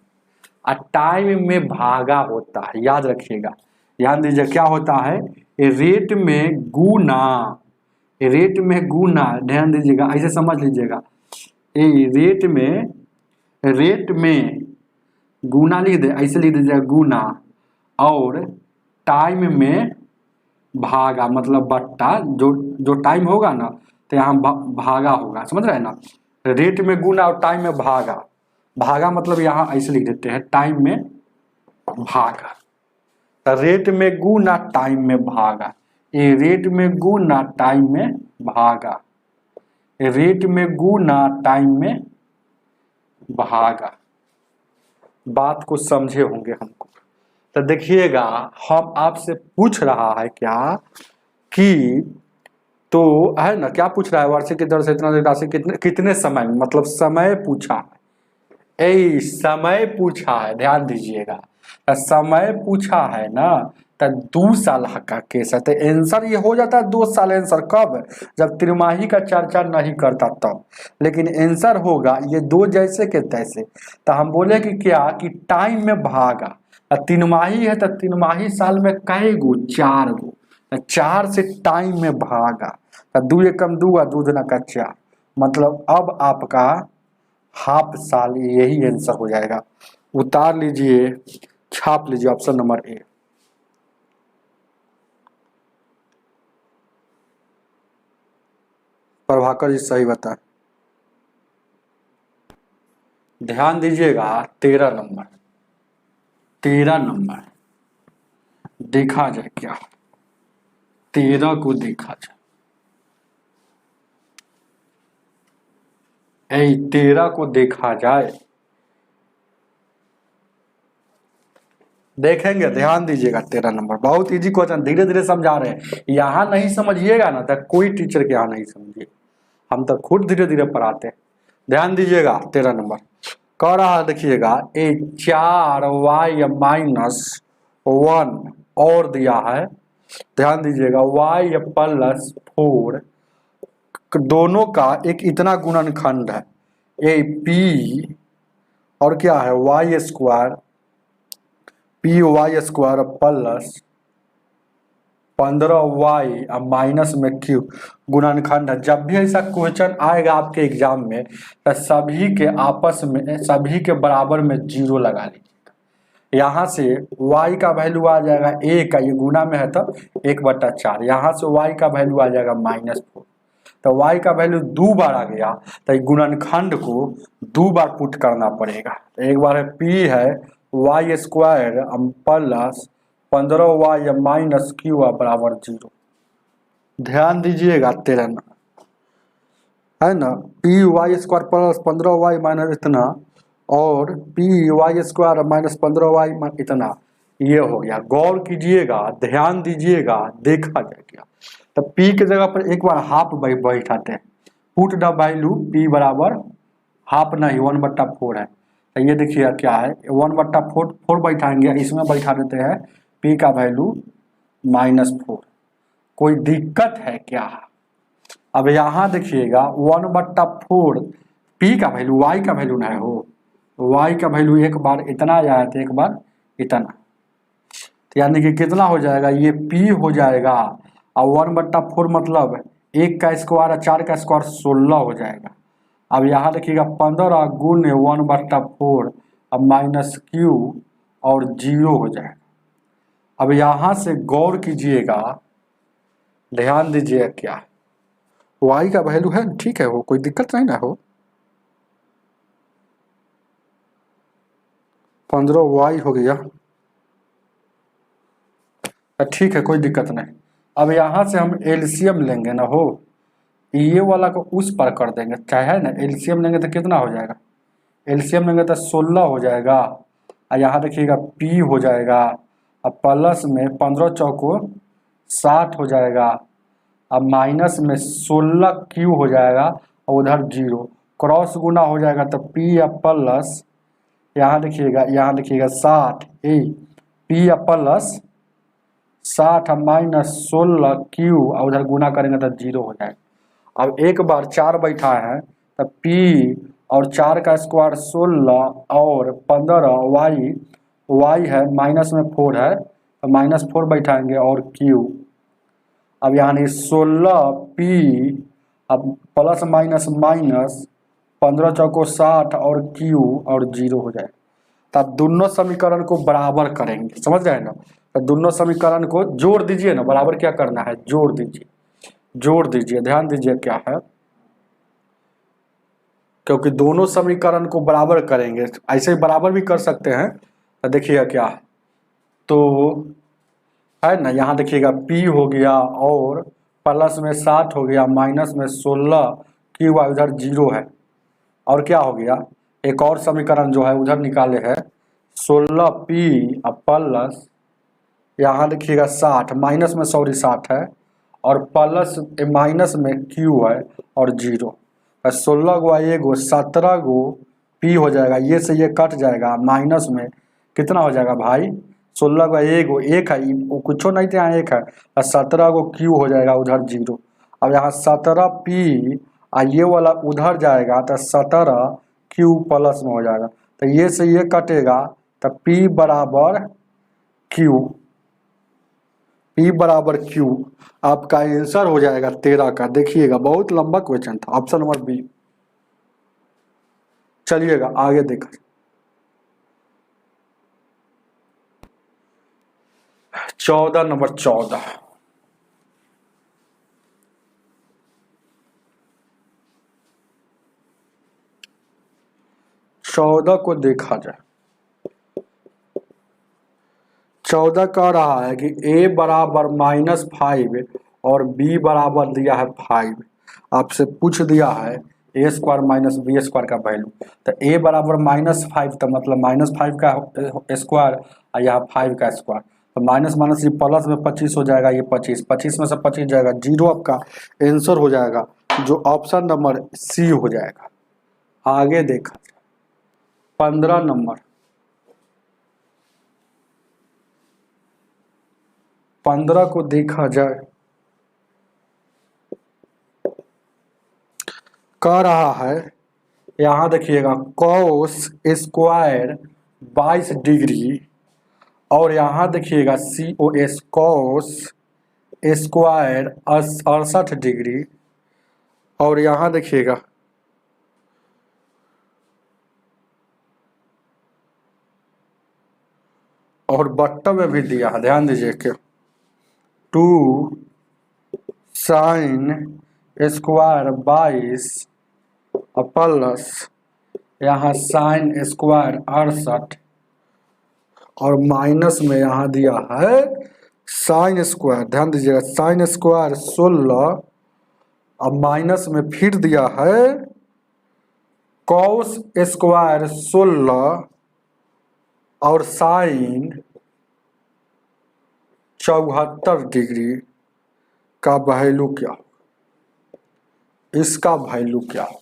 और टाइम में भागा होता है, याद रखिएगा। ध्यान दीजिए क्या होता है रेट में गुना, रेट में गुना। ध्यान दीजिएगा ऐसे समझ लीजिएगा रेट में गुना लिख दे, ऐसे लिख दीजिएगा गुना और टाइम में भागा मतलब बट्टा। जो टाइम होगा ना तो यहाँ भागा होगा, समझ रहे हैं ना। रेट में गुना और टाइम में भागा, भागा मतलब यहाँ ऐसे लिख देते हैं टाइम में भागा, तो रेट में गुना टाइम में भागा, ये रेट में गुना टाइम में भागा, रेट में गुना टाइम में भागा। बात को समझे होंगे हमको। तो देखिएगा हम आपसे पूछ रहा है क्या कि तो है ना, क्या पूछ रहा है, वार्षिक की दर से इतना राशि कितने समय में, मतलब समय पूछा है, ए समय पूछा है, ध्यान दीजिएगा, समय पूछा है ना, तो 2 साल का केस है, तो आंसर ये हो जाता है 2 साल। आंसर कब, जब तिमाही का चर्चा नहीं करता तब, लेकिन आंसर होगा ये 2 जैसे के तैसे। तो हम बोले कि क्या कि टाइम में भागा, तिमाही है तो तिमाही साल में कई गो, 4 गो, 4 से टाइम में भागा, 2 एकम 2 और 2 दूना का 4, मतलब अब आपका हाफ साल, यही आंसर हो जाएगा। उतार लीजिए, छाप लीजिए option number A. Prabhakar ji सही बता, ध्यान दीजिएगा 13 नंबर, 13 नंबर देखा जाए क्या, 13 को देखा जाए, 13 को देखा जाए, देखेंगे, ध्यान दीजिएगा 13 नंबर बहुत इजी क्वेश्चन, धीरे धीरे समझा रहे हैं, यहाँ नहीं समझिएगा ना तो कोई टीचर के यहाँ नहीं समझिए, हम तो खुद धीरे धीरे पढ़ाते हैं। ध्यान दीजिएगा 13 नंबर कह रहा है, देखिएगा 4y-1 और दिया है, ध्यान दीजिएगा y+4 दोनों का एक इतना गुणनखंड है, ए p और क्या है y² py² प्लस 15y और माइनस में q गुणनखंड है। जब भी ऐसा क्वेश्चन आएगा आपके एग्जाम में तो सभी के आपस में, सभी के बराबर में 0 लगा लीजिएगा। यहाँ से y का वैल्यू आ जाएगा a का, ये गुना में है तो 1/4, यहाँ से y का वैल्यू आ जाएगा -4, तो y का वैल्यू 2 बार आ गया, तो गुणनखंड को 2 बार पुट करना पड़ेगा। तो एक बार है p है y² plus 15y minus q बराबर 0। ध्यान दीजिएगा 13 है ना, py² प्लस 15y माइनस इतना और py² माइनस 15y इतना, ये हो गया। गौर कीजिएगा, ध्यान दीजिएगा, देखा जाए क्या, तो p की जगह पर एक बार हाफ बैठाते हैं, पुट द वैल्यू p बराबर हाफ नहीं 1/4 है, तो ये देखिए क्या है 1/4 बैठाएंगे, इसमें बैठा देते हैं p का वैल्यू -4। कोई दिक्कत है क्या? अब यहाँ देखिएगा 1/4 p का वैल्यू, y का वैल्यू ना हो, y का वैल्यू एक बार इतना आया तो एक बार इतना, तो यानी कि कितना हो जाएगा, ये p हो जाएगा और 1/4 मतलब 1 का स्क्वायर और 4 का स्क्वायर 16 हो जाएगा। अब यहाँ देखिएगा 15 गुने 1/4 अब माइनस q और 0 हो जाएगा। अब यहाँ से गौर कीजिएगा, ध्यान दीजिएगा क्या है, y का वैल्यू है, ठीक है, हो कोई दिक्कत नहीं ना हो, 15y हो गया, ठीक है कोई दिक्कत नहीं। अब यहाँ से हम एलसीएम लेंगे ना हो, ये वाला को उस पर कर देंगे, क्या है ना, एलसीएम लेंगे तो कितना हो जाएगा, एलसीएम लेंगे तो 16 हो जाएगा, और यहाँ देखिएगा p हो जाएगा, अब प्लस में 15 चौको 60 हो जाएगा, अब माइनस में 16 q हो जाएगा और उधर 0, क्रॉस गुना हो जाएगा तो p या प्लस, यहाँ देखिएगा 60 p या प्लस 60 माइनस 16 q और उधर गुना करेंगे तो 0 हो जाएगा। अब एक बार 4 बैठा है तो p और 4 का स्क्वायर 16 और 15 y है, माइनस में 4 है तो -4 बैठाएंगे और q, अब यानी 16 p अब प्लस माइनस माइनस 15 चौको 60 और q और 0 हो जाए। तब दोनों समीकरण को बराबर करेंगे, समझ गए ना, तो दोनों समीकरण को जोड़ दीजिए ना, बराबर क्या करना है, जोड़ दीजिए, ध्यान दीजिए क्या है, क्योंकि दोनों समीकरण को बराबर करेंगे, ऐसे ही बराबर भी कर सकते हैं। तो देखिएगा क्या है, तो है ना, यहाँ देखिएगा p हो गया और प्लस में 7 हो गया, माइनस में 16 क्यू हुआ, उधर 0 है। और क्या हो गया, एक और समीकरण जो है उधर निकाले है 16p प्लस यहाँ देखिएगा 60, माइनस में सॉरी 60 है और प्लस माइनस में q है और 0। 16 गो 1 गो 17 गो p हो जाएगा, ये से ये कट जाएगा, माइनस में कितना हो जाएगा भाई 16 गो 1 गो 1 है, वो कुछ नहीं था, यहाँ 1 है और 17 गो q हो जाएगा उधर 0। अब यहाँ 17p और ये वाला उधर जाएगा तो 17q प्लस में हो जाएगा, तो ये से ये कटेगा तो p बराबर q आपका आंसर हो जाएगा 13 का। देखिएगा बहुत लंबा क्वेश्चन था, ऑप्शन नंबर बी। चलिएगा आगे देखा, 14 नंबर 14 को देखा जाए। 14 कह रहा है कि a बराबर -5 और b बराबर दिया है 5। आपसे पूछ दिया है a square minus b square का वैल्यू, तो a बराबर -5 तो मतलब -5 का स्क्वायर और यहाँ 5 का स्क्वायर, तो माइनस माइनस ये प्लस में 25 हो जाएगा, ये 25 में से 25 जाएगा 0, आपका आंसर हो जाएगा जो ऑप्शन नंबर सी हो जाएगा। आगे देखा 15 नंबर, 15 को देखा जाए। कह रहा है यहाँ देखिएगा cos स्क्वायर 22 डिग्री और यहाँ देखिएगा COS cos स्क्वायर 68 डिग्री और यहाँ देखिएगा और बट्टा में भी दिया है, ध्यान दीजिए कि 2 sin स्क्वायर 22 प्लस यहाँ साइन स्क्वायर 68 और माइनस में यहाँ दिया है साइन स्क्वायर, ध्यान दीजिएगा साइन स्क्वायर 16 और माइनस में फिर दिया है कॉस स्क्वायर 16 और साइन 74 डिग्री का वैल्यू क्या हो, इसका वैल्यू क्या हो।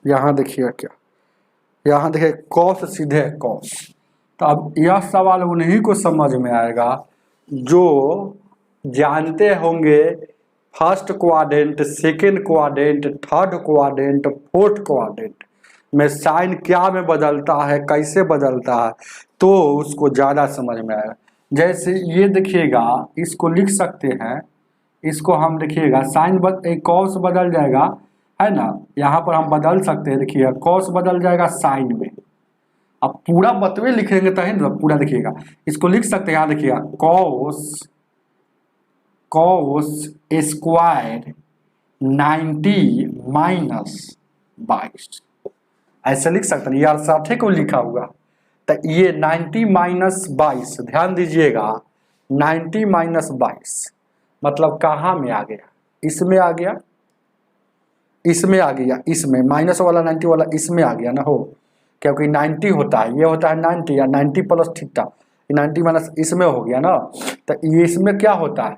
यहाँ देखिएगा क्या, यहाँ देखिए कॉस सीधे कॉस, तो अब यह सवाल उन्हीं को समझ में आएगा जो जानते होंगे first quadrant, second quadrant, third quadrant, fourth quadrant में साइन क्या में बदलता है, कैसे बदलता है, तो उसको ज़्यादा समझ में आएगा। जैसे ये देखिएगा, इसको लिख सकते हैं, इसको हम देखिएगा साइन कॉस बदल जाएगा, है ना, यहाँ पर हम बदल सकते हैं, देखिएगा कॉस बदल जाएगा साइन में। अब पूरा बतवे लिखेंगे तो है ना, पूरा देखिएगा, इसको लिख सकते हैं, यहाँ देखिएगा कॉस स्क्वायर 90 माइनस 22, ऐसे लिख सकते हैं, यार 60 को लिखा हुआ, तो ये 90 माइनस 22, ध्यान दीजिएगा 90 माइनस 22 मतलब कहाँ में आ गया, इसमें आ गया, इसमें आ गया, इसमें माइनस वाला 90 वाला इसमें आ गया ना हो, क्योंकि 90 होता है, ये होता है 90 या 90 प्लस थीटा, 90 माइनस इसमें हो गया ना, तो ये इसमें क्या होता है,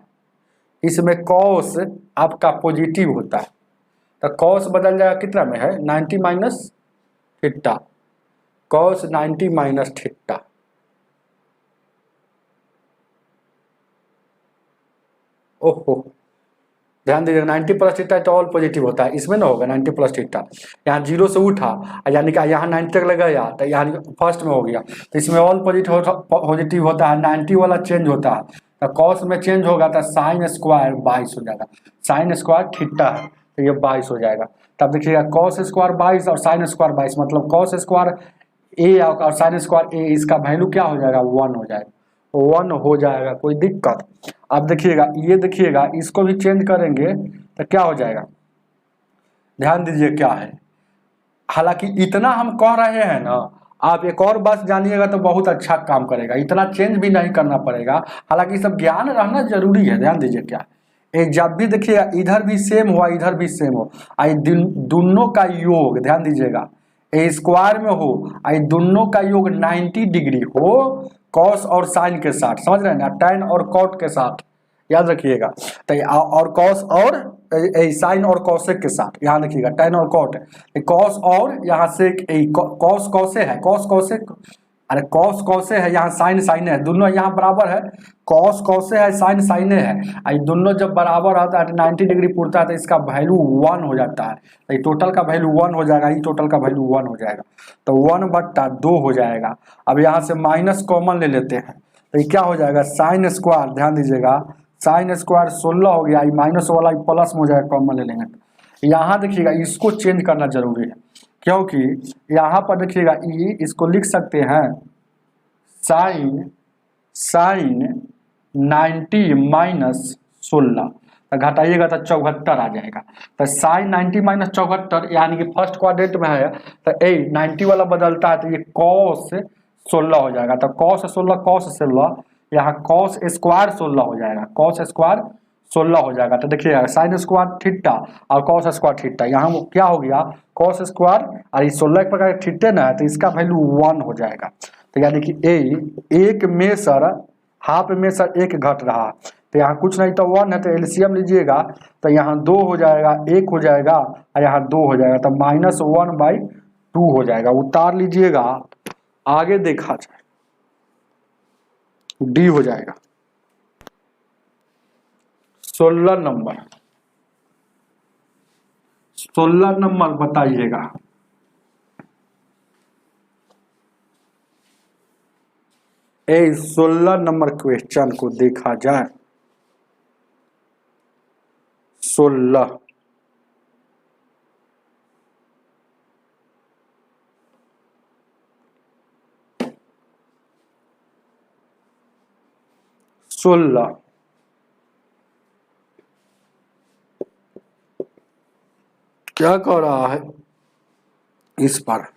इसमें कॉस आपका पॉजिटिव होता है, तो कॉस बदल जाएगा कितना में है 90 minus theta, cos 90 minus theta. ओहो ध्यान दीजिएगा 90 प्लस थीटा तो ऑल पॉजिटिव होता है, इसमें ना होगा 90 प्लस थीटा, यहाँ 0 से उठा यानी कि यहाँ 90 तक लगाया तो यहाँ फर्स्ट में हो गया, तो इसमें ऑल पॉजिटिव होता है, 90 वाला चेंज होता है, तो कॉस में चेंज होगा तो साइन स्क्वायर 22 हो जाएगा, साइन स्क्वायर थीटा है तो ये 22 हो जाएगा। तब देखिएगा कॉस स्क्वायर 22 और साइन स्क्वायर 22 मतलब कॉस स्क्वायर ए और साइन स्क्वायर ए, इसका वैल्यू क्या हो जाएगा 1 हो जाएगा, 1 हो जाएगा, कोई दिक्कत। अब देखिएगा ये देखिएगा इसको भी चेंज करेंगे तो क्या हो जाएगा, ध्यान दीजिए क्या है। हालांकि इतना हम कह रहे हैं ना, आप एक और बात जानिएगा तो बहुत अच्छा काम करेगा, इतना चेंज भी नहीं करना पड़ेगा। हालांकि सब ज्ञान रहना जरूरी है। ध्यान दीजिए क्या है, जब भी देखिएगा इधर भी सेम हुआ इधर भी सेम हो, आई दोनों का योग, ध्यान दीजिएगा, ए स्क्वायर में हो, आई दोनों का योग 90 डिग्री हो कॉस और साइन के साथ, समझ रहे हैं ना, टैन और कॉट के साथ, याद रखिएगा। तो और कॉस और साइन और कॉसेक के साथ, यहाँ देखिएगा टैन और कॉट, कॉस और यहाँ से कॉस कॉसे है, कॉस कॉसेक, अरे कॉस कॉसे है, यहाँ साइन साइने है, दोनों यहाँ बराबर है, कॉस कॉसे है साइन साइने है, ये दोनों जब बराबर आता है 90 डिग्री पूरता है तो इसका वैल्यू 1 हो जाता है। तो ये टोटल का वैल्यू 1 हो जाएगा, ये टोटल का वैल्यू 1 हो जाएगा, तो 1/2 हो जाएगा। अब यहाँ से माइनस कॉमन ले लेते हैं तो ये क्या हो जाएगा, साइन स्क्वायर, ध्यान दीजिएगा, साइन स्क्वायर 16 हो गया, माइनस वाला प्लस में हो जाएगा, कॉमन ले लेंगे। यहाँ देखिएगा इसको चेंज करना जरूरी है, क्योंकि यहाँ पर देखिएगा इसको लिख सकते हैं साइन 90 माइनस 16, तो घटाइएगा तो 74 आ जाएगा। तो साइन 90 माइनस 74 यानी कि फर्स्ट क्वाड्रेंट में है, तो 90 वाला बदलता है तो ये कॉस 16 हो जाएगा, तो कॉस 16 यहाँ कॉस स्क्वायर 16 हो जाएगा, कॉस स्क्वायर 16 हो जाएगा। तो देखिएगा साइन स्क्वायर थीटा और कॉस स्क्वायर थीटा, यहाँ क्या हो गया, कॉस स्क्वायर और ये 16 एक प्रकार के थीटे ना है, तो इसका वैल्यू 1 हो जाएगा। तो यानी कि एक में सर हाफ में सर एक घट रहा, तो यहाँ कुछ नहीं तो 1 है, तो एलसीएम लीजिएगा तो यहाँ 2 हो जाएगा, 1 हो जाएगा और यहाँ 2 हो जाएगा, तो -1/2 हो जाएगा। उतार लीजिएगा, आगे देखा जाए डी हो जाएगा। 16 नंबर बताइएगा। ए 16 नंबर क्वेश्चन को देखा जाए, 16 क्या कह रहा है इस बार,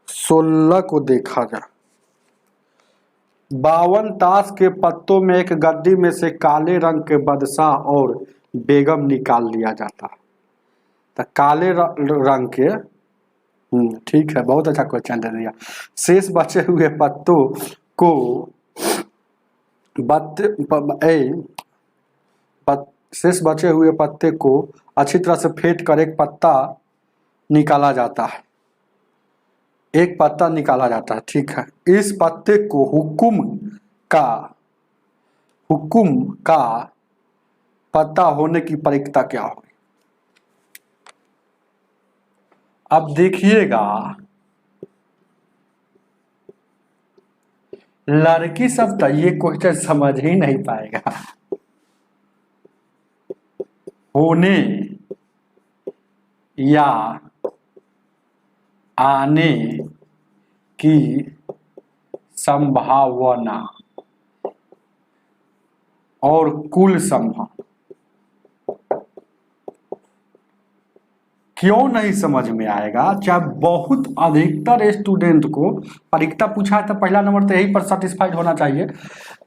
16 को देखा जाए। 52 ताश के पत्तों में एक गड्डी में से काले रंग के बादशाह और बेगम निकाल लिया जाता है। तो काले रंग के, ठीक है, बहुत अच्छा क्वेश्चन दे दिया। शेष बचे हुए पत्तों को शेष बचे हुए पत्ते को अच्छी तरह से फेंट कर एक पत्ता निकाला जाता है, एक पत्ता निकाला जाता है, ठीक है। इस पत्ते को हुक्म का पत्ता होने की परिकता क्या होगी। अब देखिएगा, लड़की सब तो ये क्वेश्चन समझ ही नहीं पाएगा। होने या आने की संभावना और कुल संभावना, क्यों नहीं समझ में आएगा। चाहे बहुत अधिकतर स्टूडेंट को परीक्षा पूछा है तो पहला नंबर तो यही पर सेटिस्फाइड होना चाहिए।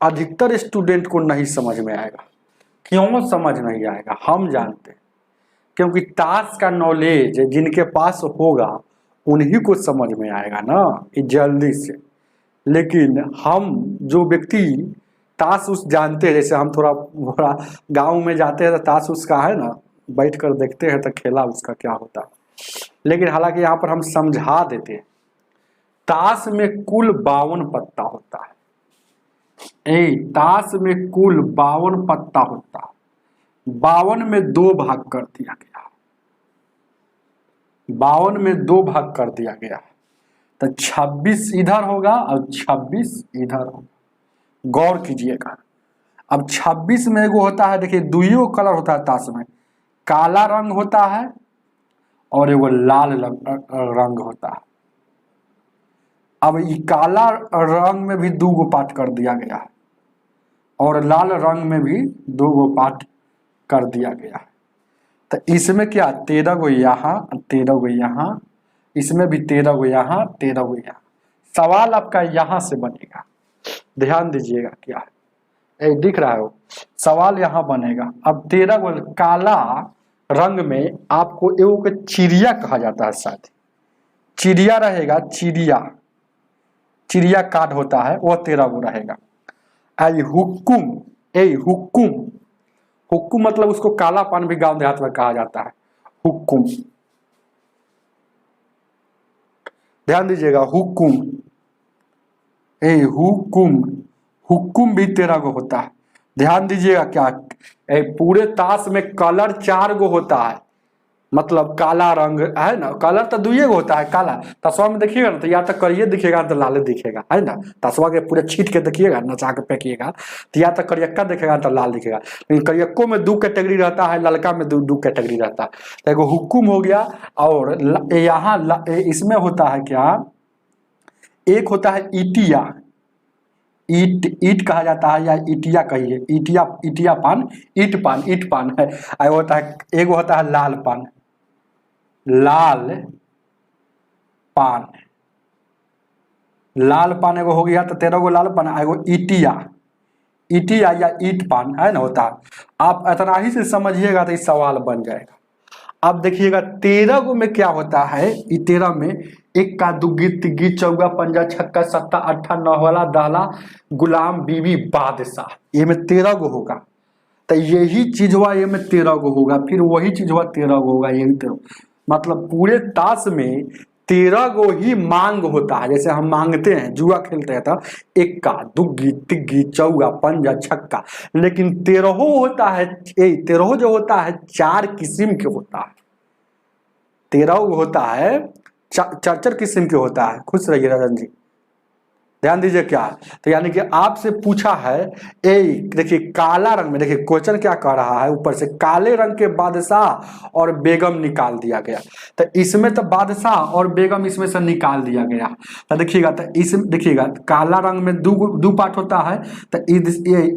अधिकतर स्टूडेंट को नहीं समझ में आएगा। क्यों समझ नहीं आएगा हम जानते हैं, क्योंकि ताश का नॉलेज जिनके पास होगा उन्हीं को समझ में आएगा ना जल्दी से। लेकिन हम जो व्यक्ति ताश उस जानते हैं, जैसे हम थोड़ा गांव में जाते हैं तो ताश उसका है ना, बैठ कर देखते हैं तो खेला उसका क्या होता है। लेकिन हालांकि यहाँ पर हम समझा देते हैं, ताश में कुल 52 पत्ता होता है। ताश में कुल 52 पत्ता होता है, 52 में 2 भाग कर दिया गया, 52 में 2 भाग कर दिया गया, तो 26 इधर होगा और 26 इधर होगा। गौर कीजिएगा। अब 26 में एगो होता है, देखिए दुइयों कलर होता है ताश में, काला रंग होता है और एगो लाल रंग होता है। अब ये काला रंग में भी 2 गो पार्ट कर दिया गया है और लाल रंग में भी 2 गो पार्ट कर दिया गया है। तो इसमें क्या 13 गो यहाँ 13 गो यहाँ, इसमें भी 13 गो यहाँ 13 गो यहाँ। सवाल आपका यहाँ से बनेगा, ध्यान दीजिएगा क्या है, दिख रहा है वो सवाल यहाँ बनेगा। अब 13 गो काला रंग में आपको एगो चिड़िया कहा जाता है, शायद चिड़िया रहेगा, चिड़िया कार्ड होता है वो 13 गो रहेगा। आई हुक्कुम, हुक्कुम, हुक्कुम मतलब उसको काला पान भी गांव देहात में कहा जाता है, हुक्कुम, ध्यान दीजिएगा हुक्कुम, हुक्कुम, हुक्कुम भी 13 गो होता है। ध्यान दीजिएगा क्या, पूरे ताश में कलर 4 गो होता है, मतलब काला रंग है ना, कलर तो 2 गो होता है काला। तस्वा में देखिएगा ना तो या तो करिए दिखेगा तो लाले दिखेगा, है ना, तस्वा के पूरे छीट के देखिएगा, नचा के फेंकिएगा तो या तो करियक्का दिखेगा तो लाल दिखेगा। लेकिन करियक्को में 2 कैटेगरी रहता है, ललका में 2 कैटेगरी रहता है। तो एगो हुक्कुम हो गया, और यहाँ इसमें होता है क्या, एक होता है ईटिया, ईट कहा जाता है या ईटिया कहिए, ईटिया पान, ईट पान है। होता है एगो होता है लाल पान, लाल पान, लाल पान एगो हो गया, तो 13 गो लाल पान। एगो ईटिया या ईट पान है ना होता है। आप इतना ही से समझिएगा तो इस सवाल बन जाएगा। अब देखिएगा 13 गो में क्या होता है, 13 में 1 का 2 तिग्गी चौगा पंजा छक्का सत्ता अट्ठा नौवाला दहला गुलाम बीबी बादशाह, ये में 13 गो होगा। तो यही चीज हुआ ये में 13 गो होगा, फिर वही चीज हुआ 13 गो होगा, यही 13, मतलब पूरे ताश में 13 गो ही मांग होता है। जैसे हम मांगते हैं, जुआ खेलते हैं तो 1 का 2 तिग्गी चौगा पंजा छक्का, लेकिन 13 होता है, 13 जो होता है 4 किस्म के होता है, 13 होता है 4 किस्म के होता है। खुश रहिए राजन जी, ध्यान दीजिए क्या। तो यानी कि आपसे पूछा है, देखिए काला रंग में, देखिए क्वेश्चन क्या कह रहा है, ऊपर से काले रंग के बादशाह और बेगम निकाल दिया गया। तो इसमें तो बादशाह और बेगम इसमें से निकाल दिया गया। तो देखिएगा, तो इस देखिएगा काला रंग में 2 पार्ट होता है, तो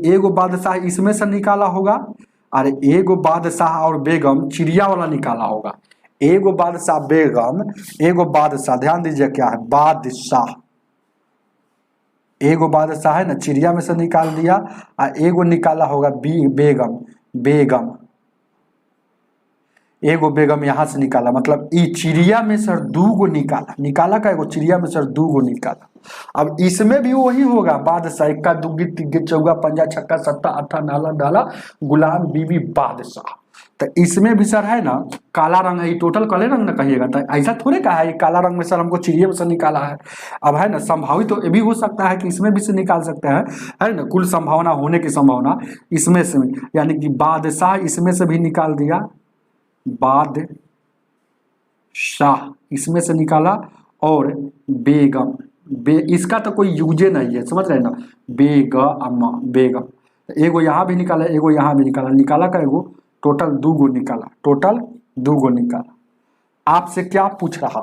एगो बादशाह इसमें से निकाला होगा, और एगो बादशाह और बेगम चिड़िया वाला निकाला होगा। एगो बादशाह बेगम, एगो बादशाह, ध्यान दीजिए क्या है, बादशाह, एगो बादशाह है ना चिड़िया में से निकाल दिया, और एगो निकाला होगा बेगम, एगो बेगम यहां से निकाला, मतलब ई चिड़िया में सर 2 गो निकाला का एगो चिड़िया में सर 2 गो निकाला। अब इसमें भी वही होगा, बादशाह 1 का 2 तिग्गे चौगा पंजा छक्का सत्ता अट्ठा नाला डाला गुलाम बीबी बादशाह। तो इसमें भी सर है ना काला रंग है, टोटल काले रंग ना कहिएगा, तो ऐसा थोड़े कहा है काला रंग में सर हमको चिड़िया में से निकाला है। अब है ना संभावित तो ये भी हो सकता है कि इसमें भी से निकाल सकते हैं, है ना, कुल संभावना होने की संभावना इसमें से, यानी कि बादशाह इसमें से भी निकाल दिया, बादशाह इसमें से निकाला, और बेगम, इसका तो कोई यूजे नहीं है, समझ रहे हैं ना, बेगम, एगो यहाँ भी निकाला, एगो यहाँ भी निकाला का एगो, टोटल 2 गो निकाला। आपसे क्या पूछ रहा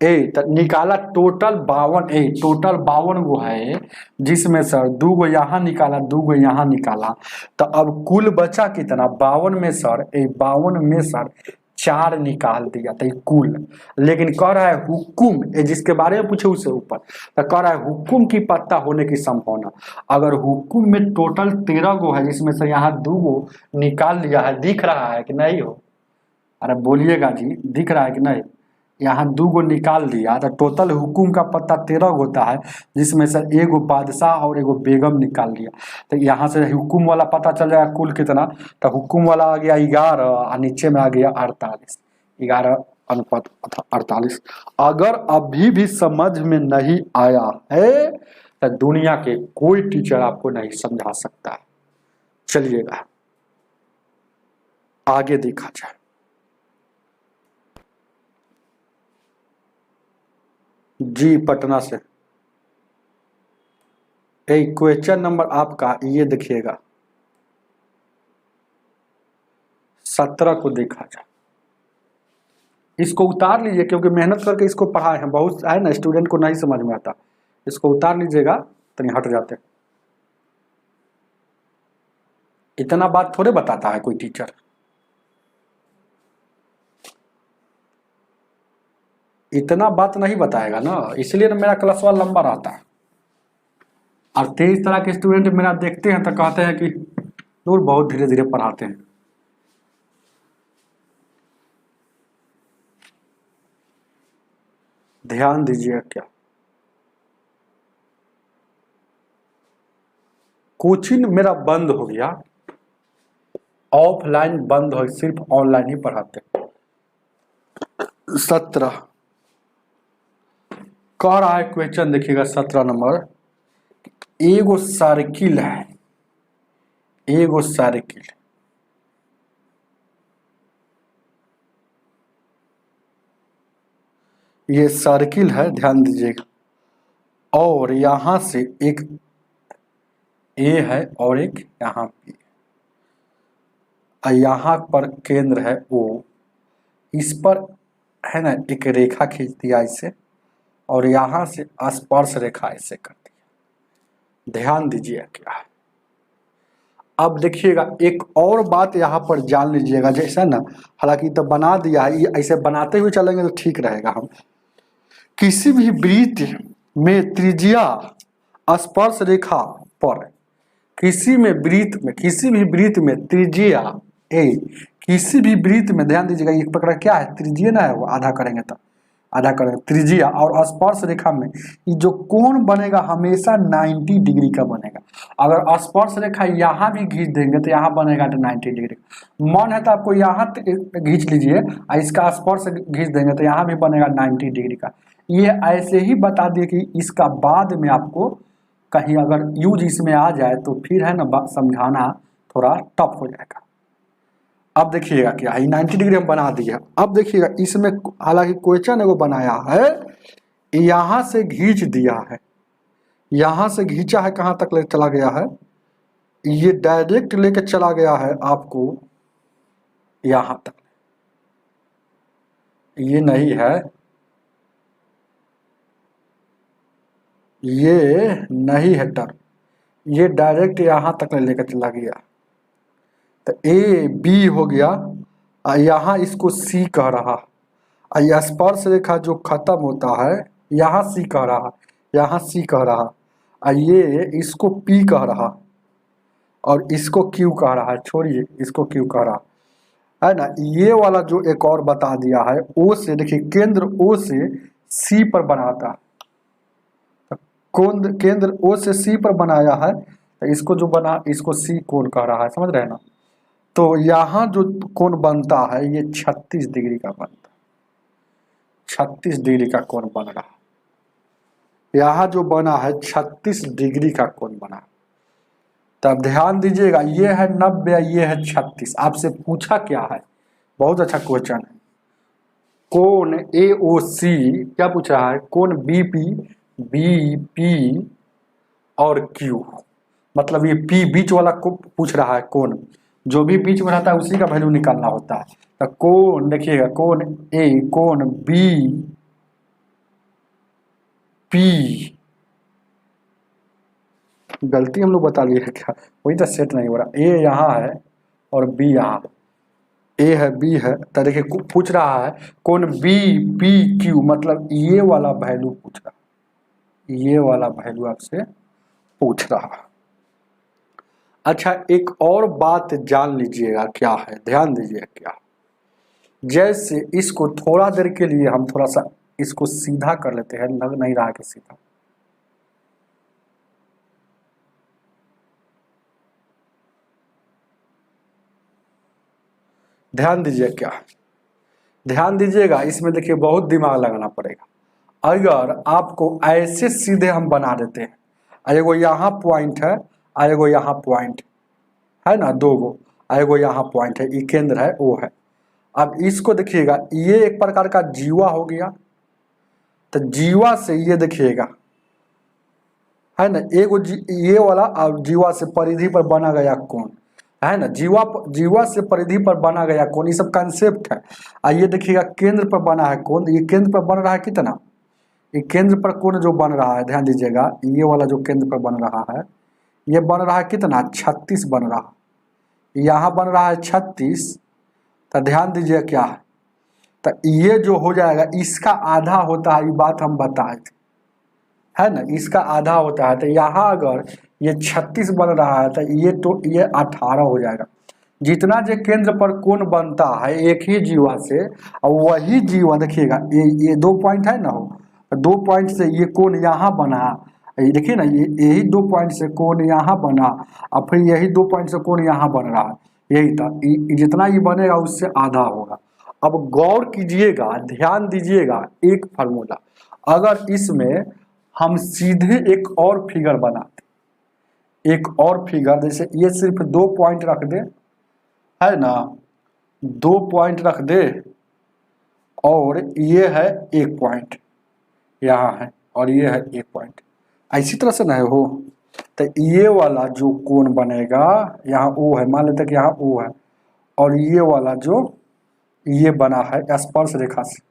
है, तो निकाला टोटल 52 गो है, जिसमें सर 2 गो यहाँ निकाला, 2 गो यहाँ निकाला। तो अब कुल बचा कितना, 52 में सर 4 निकाल दिया, तो कुल। लेकिन कह रहा है हुक्कुम, जिसके बारे में पूछे उससे ऊपर, तो कह रहा है हुक्कुम की पत्ता होने की संभावना। अगर हुक्कुम में टोटल 13 गो है, जिसमें से यहाँ 2 गो निकाल लिया है, दिख रहा है कि नहीं हो, अरे बोलिएगा जी, दिख रहा है कि नहीं, यहाँ 2 गो निकाल दिया, तो टोटल हुक्कुम का पत्ता 13 होता है, जिसमें से एगो बादशाह और एगो बेगम निकाल दिया। तो यहाँ से हुक्कुम वाला पता चल जाएगा कुल कितना, तो हुक्कुम वाला आ गया 11, और नीचे में आ गया 48, 11:48। अगर अभी भी समझ में नहीं आया है तो दुनिया के कोई टीचर आपको नहीं समझा सकता है। चलिएगा आगे देखा जाए। जी पटना से, क्वेश्चन नंबर आपका ये देखिएगा 17 को देखा जाए। इसको उतार लीजिए, क्योंकि मेहनत करके इसको पढ़ाए हैं, बहुत है ना स्टूडेंट को नहीं समझ में आता, इसको उतार लीजिएगा, तो नहीं हट जाते। इतना बात थोड़े बताता है कोई टीचर। इतना बात नहीं बताएगा ना, इसलिए ना मेरा क्लासवा लंबा रहता है। और 23 तरह के स्टूडेंट मेरा देखते हैं तो कहते हैं कि दूर बहुत धीरे धीरे पढ़ाते हैं। ध्यान दीजिए, क्या कोचिंग मेरा बंद हो गया, ऑफलाइन बंद हो, सिर्फ ऑनलाइन ही पढ़ाते। 17 कह रहा है क्वेश्चन, देखिएगा 17 नंबर। एगो सर्किल है, एगो सर्किल, ये सर्किल है, ध्यान दीजिएगा। और यहां से एक ए है और एक यहां बी, यहां पर केंद्र है ओ, इस पर है ना एक रेखा खींच दिया इसे, और यहां से स्पर्श रेखा ऐसे कर दिया। ध्यान दीजिए क्या है। अब देखिएगा एक और बात यहाँ पर जान लीजिएगा, जैसा ना, हालांकि तो बना दिया है, ऐसे बनाते हुए चलेंगे तो ठीक रहेगा। हम किसी भी वृत्त में त्रिज्या स्पर्श रेखा पर, किसी भी वृत्त में त्रिज्या ए, किसी भी वृत्त में, ध्यान दीजिएगा एक प्रकार क्या है, त्रिज्या ना है, वो आधा करेंगे तो आधा करेंगे त्रिज्या और स्पर्श रेखा में ये जो कोण बनेगा हमेशा 90 डिग्री का बनेगा। अगर स्पर्श रेखा यहाँ भी खींच देंगे तो यहाँ बनेगा तो 90 डिग्री। मन है तो आपको यहाँ खींच लीजिए और इसका स्पर्श खींच देंगे तो यहाँ भी बनेगा 90 डिग्री का। ये ऐसे ही बता दिए कि इसका बाद में आपको कहीं अगर यूज इसमें आ जाए तो फिर है ना समझाना थोड़ा टफ हो जाएगा। अब देखिएगा क्या है, 90 डिग्री हम बना दिया। अब देखिएगा इसमें हालांकि क्वेश्चन एगो बनाया है, यहां से खींच दिया है, यहां से खींचा है, कहां तक ले चला गया है, ये डायरेक्ट लेके चला गया है आपको यहां तक, ये नहीं है, ये नहीं है टर्म, ये डायरेक्ट यहां तक लेकर चला गया। तो ए बी हो गया, यहाँ इसको सी कह रहा, यह स्पर्श रेखा जो खत्म होता है यहाँ सी कह रहा, यहाँ सी कह रहा, ये इसको पी कह रहा और इसको क्यू कह रहा है, छोड़िए इसको क्यू कह रहा है ना। ये वाला जो एक और बता दिया है, ओ से देखिए केंद्र ओ से सी पर बनाता है, केंद्र ओ से सी पर बनाया है, तो इसको जो बना इसको सी कोण कह रहा है, समझ रहे हैं ना। तो यहाँ जो कोण बनता है ये 36 डिग्री का बनता है, 36 डिग्री का कोण बन रहा है, यहाँ जो बना है 36 डिग्री का कोण बना। तब ध्यान दीजिएगा, ये है 90, ये है 36। आपसे पूछा क्या है, बहुत अच्छा क्वेश्चन है, कोण AOC क्या पूछ रहा है, कोण BP, BP और Q, मतलब ये P बीच वाला को पूछ रहा है, कोण जो भी बीच में रहता है उसी का वैल्यू निकालना होता है। तो कोण देखिएगा, कोण A, कोण B, P, गलती हम लोग बता लिए क्या, वही तो सेट नहीं हो रहा, A यहाँ है और B यहाँ, A है B है, तो देखिए पूछ रहा है कोण BPQ, मतलब ये वाला वैल्यू पूछ रहा, ये वाला वैल्यू आपसे पूछ रहा। अच्छा एक और बात जान लीजिएगा क्या है, ध्यान दीजिएगा क्या, जैसे इसको थोड़ा देर के लिए हम थोड़ा सा इसको सीधा कर लेते हैं, लग नहीं रहा कि सीधा, ध्यान दीजिए क्या, ध्यान दीजिएगा इसमें देखिए बहुत दिमाग लगाना पड़ेगा। अगर आपको ऐसे सीधे हम बना देते हैं, एगो यहाँ पॉइंट है, एगो यहाँ पॉइंट है ना, दो गो, एगो यहाँ पॉइंट है, ये केंद्र है वो है। अब इसको देखिएगा, ये एक प्रकार का जीवा हो गया, तो जीवा से ये देखिएगा है ना, एगो ये वाला और जीवा से परिधि पर बना गया कोण है ना, जीवा से परिधि पर बना गया कोण, ये सब कंसेप्ट है। आइए देखिएगा केंद्र पर बना है कोण, ये केंद्र पर बन रहा है कितना, ये केंद्र पर कोण जो बन रहा है, ध्यान दीजिएगा ये वाला जो केंद्र पर बन रहा है, ये बन रहा है कितना, 36 बन रहा, यहाँ बन रहा है 36। तो ध्यान दीजिए क्या है, तो ये जो हो जाएगा इसका आधा होता है, ये बात हम बताए थे, है ना, इसका आधा होता है। तो यहाँ अगर ये 36 बन रहा है तो ये 18 हो जाएगा। जितना जो केंद्र पर कोण बनता है एक ही जीवा से, और वही जीवा देखिएगा ये 2 पॉइंट है ना, हो 2 पॉइंट से ये कोण यहाँ बना, ये देखिए ना, ये यही 2 पॉइंट से कोण यहाँ बना, और फिर यही 2 पॉइंट से कोण यहाँ बन रहा है, यही था। जितना ये बनेगा उससे आधा होगा। अब गौर कीजिएगा, ध्यान दीजिएगा एक फार्मूला, अगर इसमें हम सीधे एक और फिगर बनाते, एक और फिगर, जैसे ये सिर्फ 2 पॉइंट रख दे, है ना, 2 पॉइंट रख दे, और ये है 1 पॉइंट यहाँ है, और ये है 1 पॉइंट, ऐसी तरह से ना हो। तो ये वाला जो कोण बनेगा यहाँ O है, मान लेते कि यहाँ O है, और ये वाला जो ये बना है स्पर्श रेखा से,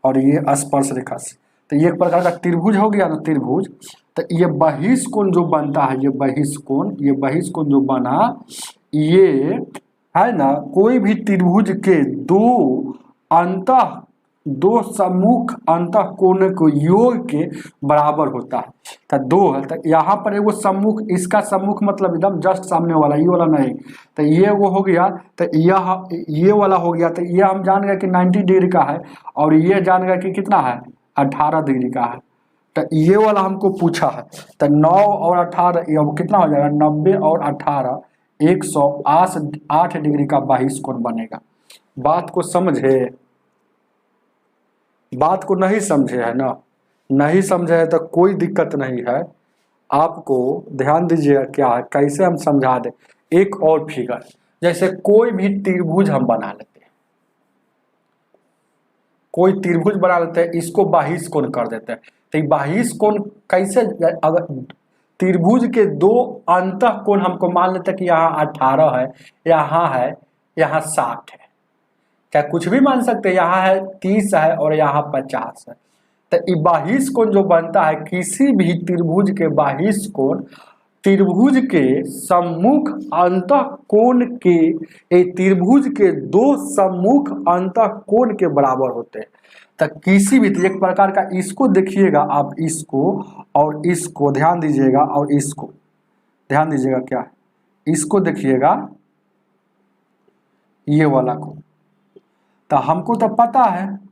और ये स्पर्श रेखा से, तो ये एक प्रकार का त्रिभुज हो गया ना, त्रिभुज। तो ये बहिष्कोण जो बनता है, ये बहिष्कोण जो बना, ये है ना, कोई भी त्रिभुज के दो सम्मुख अंतः कोण को योग के बराबर होता है। तो 2 है, तो यहाँ पर एगो सम्मुख, इसका सम्मुख मतलब एकदम जस्ट सामने वाला, ये वाला नहीं, तो ये वो हो गया, तो ये वाला हो गया। तो ये हम जान गए कि 90 डिग्री का है, और ये जान गए कि कितना है, 18 डिग्री का है। तो ये वाला हमको पूछा है, तो 9 और 18 कितना हो जाएगा, 90 और 18 108 डिग्री का बहिष्कोण बनेगा। बात को समझे, बात को नहीं समझे है ना, नहीं समझे है तो कोई दिक्कत नहीं है, आपको ध्यान दीजिएगा क्या है, कैसे हम समझा दे। एक और फिगर, जैसे कोई भी त्रिभुज हम बना लेते हैं, कोई त्रिभुज बना लेते हैं, इसको बहिष्कोण कर देते हैं। तो बहिष्कोण कैसे, अगर त्रिभुज के 2 अंतः कोण हमको मान लेते हैं कि यहाँ 18 है, यहाँ 60 है, क्या कुछ भी मान सकते हैं, यहाँ है 30 है और यहाँ 50 है। तो ये बहिष्कोण जो बनता है, किसी भी त्रिभुज के बहिष्कोण त्रिभुज के सम्मुख अंतः कोण के, त्रिभुज के 2 सम्मुख अंतः कोण के बराबर होते हैं। तो किसी भी एक प्रकार का, इसको देखिएगा आप, इसको और इसको ध्यान दीजिएगा, और इसको ध्यान दीजिएगा, क्या इसको देखिएगा, ये वाला को, तो हमको तो पता है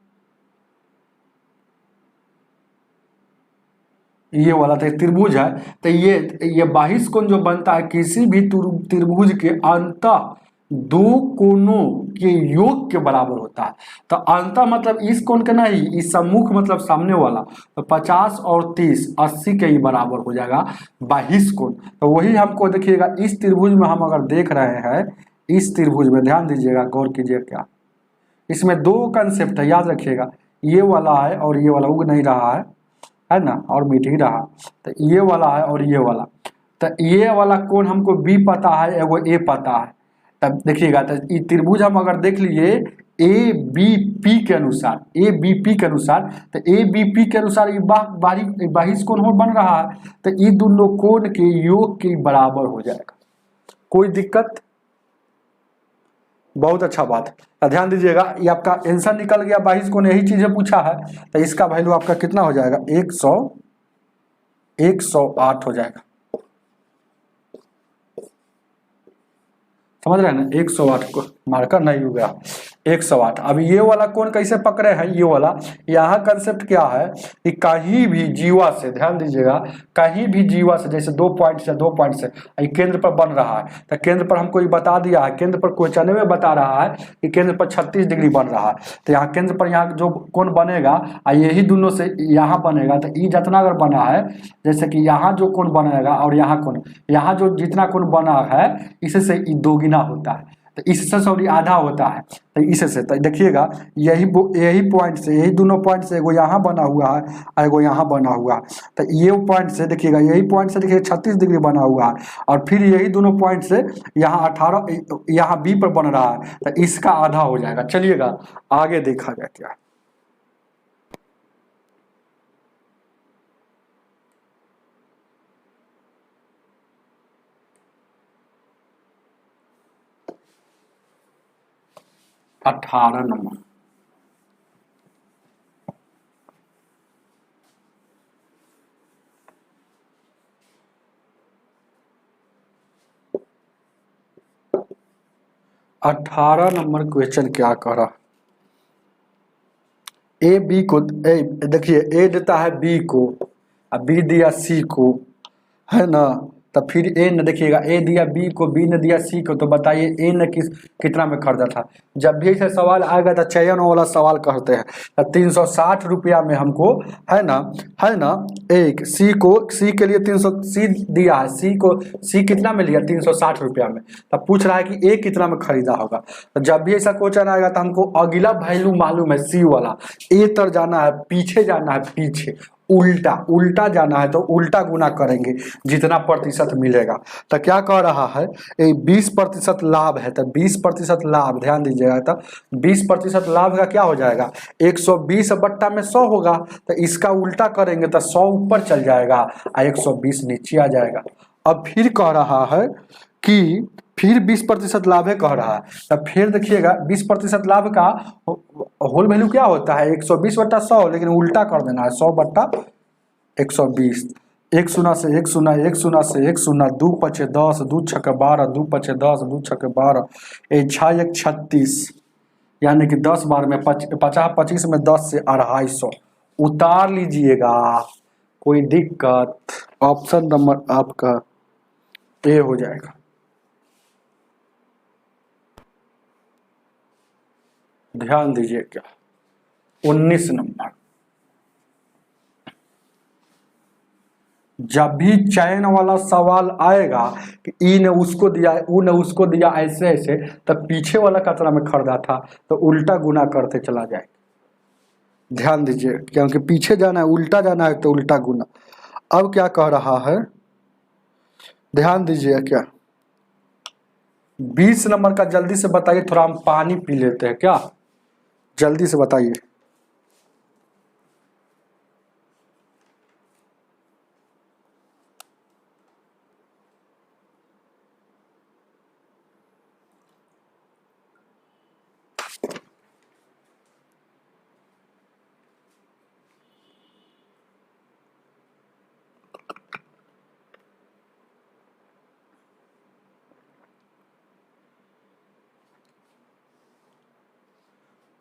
ये वाला तो त्रिभुज है, तो ये बहिष्कोण जो बनता है किसी भी त्रिभुज के अंतः 2 कोणों के योग के बराबर होता है। तो अंतः मतलब इस कोण के नहीं, इस सम्मुख मतलब सामने वाला, तो 50 और 30 80 के ही बराबर हो जाएगा बहिष्कोण। तो वही हमको देखिएगा, इस त्रिभुज में हम अगर देख रहे हैं, इस त्रिभुज में ध्यान दीजिएगा, गौर कीजिए, क्या इसमें 2 कंसेप्ट है, याद रखिएगा, ये वाला है और ये वाला, उग नहीं रहा है ना, और मिट ही रहा, तो ये वाला है और ये वाला। तो ये वाला कोण हमको बी पता है, एगो ए पता है। तब देखिएगा, तो ये त्रिभुज हम अगर देख लिए ए बी पी के अनुसार, ए बी पी के अनुसार, तो ए बी पी के अनुसार ये बहिष्कोण बन रहा है, तो ये दोनों कोण के योग के बराबर हो जाएगा। कोई दिक्कत, बहुत अच्छा बात है। ध्यान दीजिएगा, ये आपका आंसर निकल गया, बहिष्कोण यही चीजें पूछा है, तो इसका वैल्यू आपका कितना हो जाएगा, 108 हो जाएगा। समझ रहे हैं ना, 108 को मार्कर नहीं हुआ, 108। अब ये वाला कोण कैसे पकड़े हैं, ये वाला, यहाँ कंसेप्ट क्या है कि कहीं भी जीवा से, ध्यान दीजिएगा, कहीं भी जीवा से, जैसे 2 पॉइंट से ये केंद्र पर बन रहा है, तो केंद्र पर हमको ये बता दिया है, केंद्र पर क्वेश्चन में बता रहा है कि केंद्र पर 36 डिग्री बन रहा है। तो यहाँ केंद्र पर यहाँ जो कोण बनेगा, यही दोनों से यहाँ बनेगा, तो ये जितना अगर बना है, जैसे कि यहाँ जो कोण बनेगा और यहाँ कोण, यहाँ जो जितना कोण बना है, इससे दोगुना होता है, तो इससे सॉरी आधा होता है, तो इससे, तो देखिएगा यही पॉइंट से, यही दोनों पॉइंट से, एगो यहाँ बना हुआ है और एगो यहाँ बना हुआ है। तो ये पॉइंट से देखिएगा, यही पॉइंट से देखिए 36 डिग्री बना हुआ है, और फिर यही दोनों पॉइंट से यहाँ 18, यहाँ बी पर बन रहा है, तो इसका आधा हो जाएगा। चलिएगा आगे देखा जाए क्या। अठारह नंबर 18 नंबर क्वेश्चन क्या कह रहा, ए बी को, ए देखिए ए देता है बी को, अब बी दिया सी को, है ना, तब फिर ए ने देखिएगा, ए दिया बी को, बी ने दिया सी को, तो बताइए ए ने कितना में खरीदा था। जब भी ऐसा सवाल आएगा तो चयन वाला सवाल करते हैं, तो 360 रुपया में हमको, है ना, एक सी को, सी के लिए 300 सी दिया है, सी को सी कितना में लिया 360 रुपया में, तब पूछ रहा है कि ए कितना में खरीदा होगा। तो जब भी ऐसा क्वेश्चन आएगा तो हमको अगला वैल्यू मालूम है सी वाला, ए तर जाना है, पीछे जाना है, पीछे उल्टा जाना है तो उल्टा गुना करेंगे जितना प्रतिशत मिलेगा। तो क्या कह रहा है, 20% लाभ है, तो 20% लाभ, ध्यान दीजिएगा, तो 20% लाभ का क्या हो जाएगा, 120 बट्टा में 100 होगा, तो इसका उल्टा करेंगे तो 100 ऊपर चल जाएगा और 120 नीचे आ जाएगा। अब फिर कह रहा है कि फिर 20% लाभ है कह रहा है, तब फिर देखिएगा 20% लाभ का होल वैल्यू क्या होता है, 120 बट्टा 100, लेकिन उल्टा कर देना है, 100 बट्टा 120, 1 शून्य से 1 शून्य, 1 शून्य से 1 शून्य, 2 पचे 10, 2 छक्के 12, 2 पचे 10, 2 छक्के 12, 6 1 36, यानी कि 10 बार में 50 25 में 10 से 250 उतार लीजिएगा, कोई दिक्कत। ऑप्शन नंबर आपका ए हो जाएगा। ध्यान दीजिए क्या, 19 नंबर, जब भी चयन वाला सवाल आएगा कि ई ने उसको दिया, ऊ ने उसको दिया, ऐसे ऐसे, तब पीछे वाला कतरा में खरीदा था तो उल्टा गुना करते चला जाए। ध्यान दीजिए, क्योंकि पीछे जाना है, उल्टा जाना है तो उल्टा गुना। अब क्या कह रहा है, ध्यान दीजिए क्या, 20 नंबर का जल्दी से बताइए, थोड़ा हम पानी पी लेते हैं, क्या जल्दी से बताइए।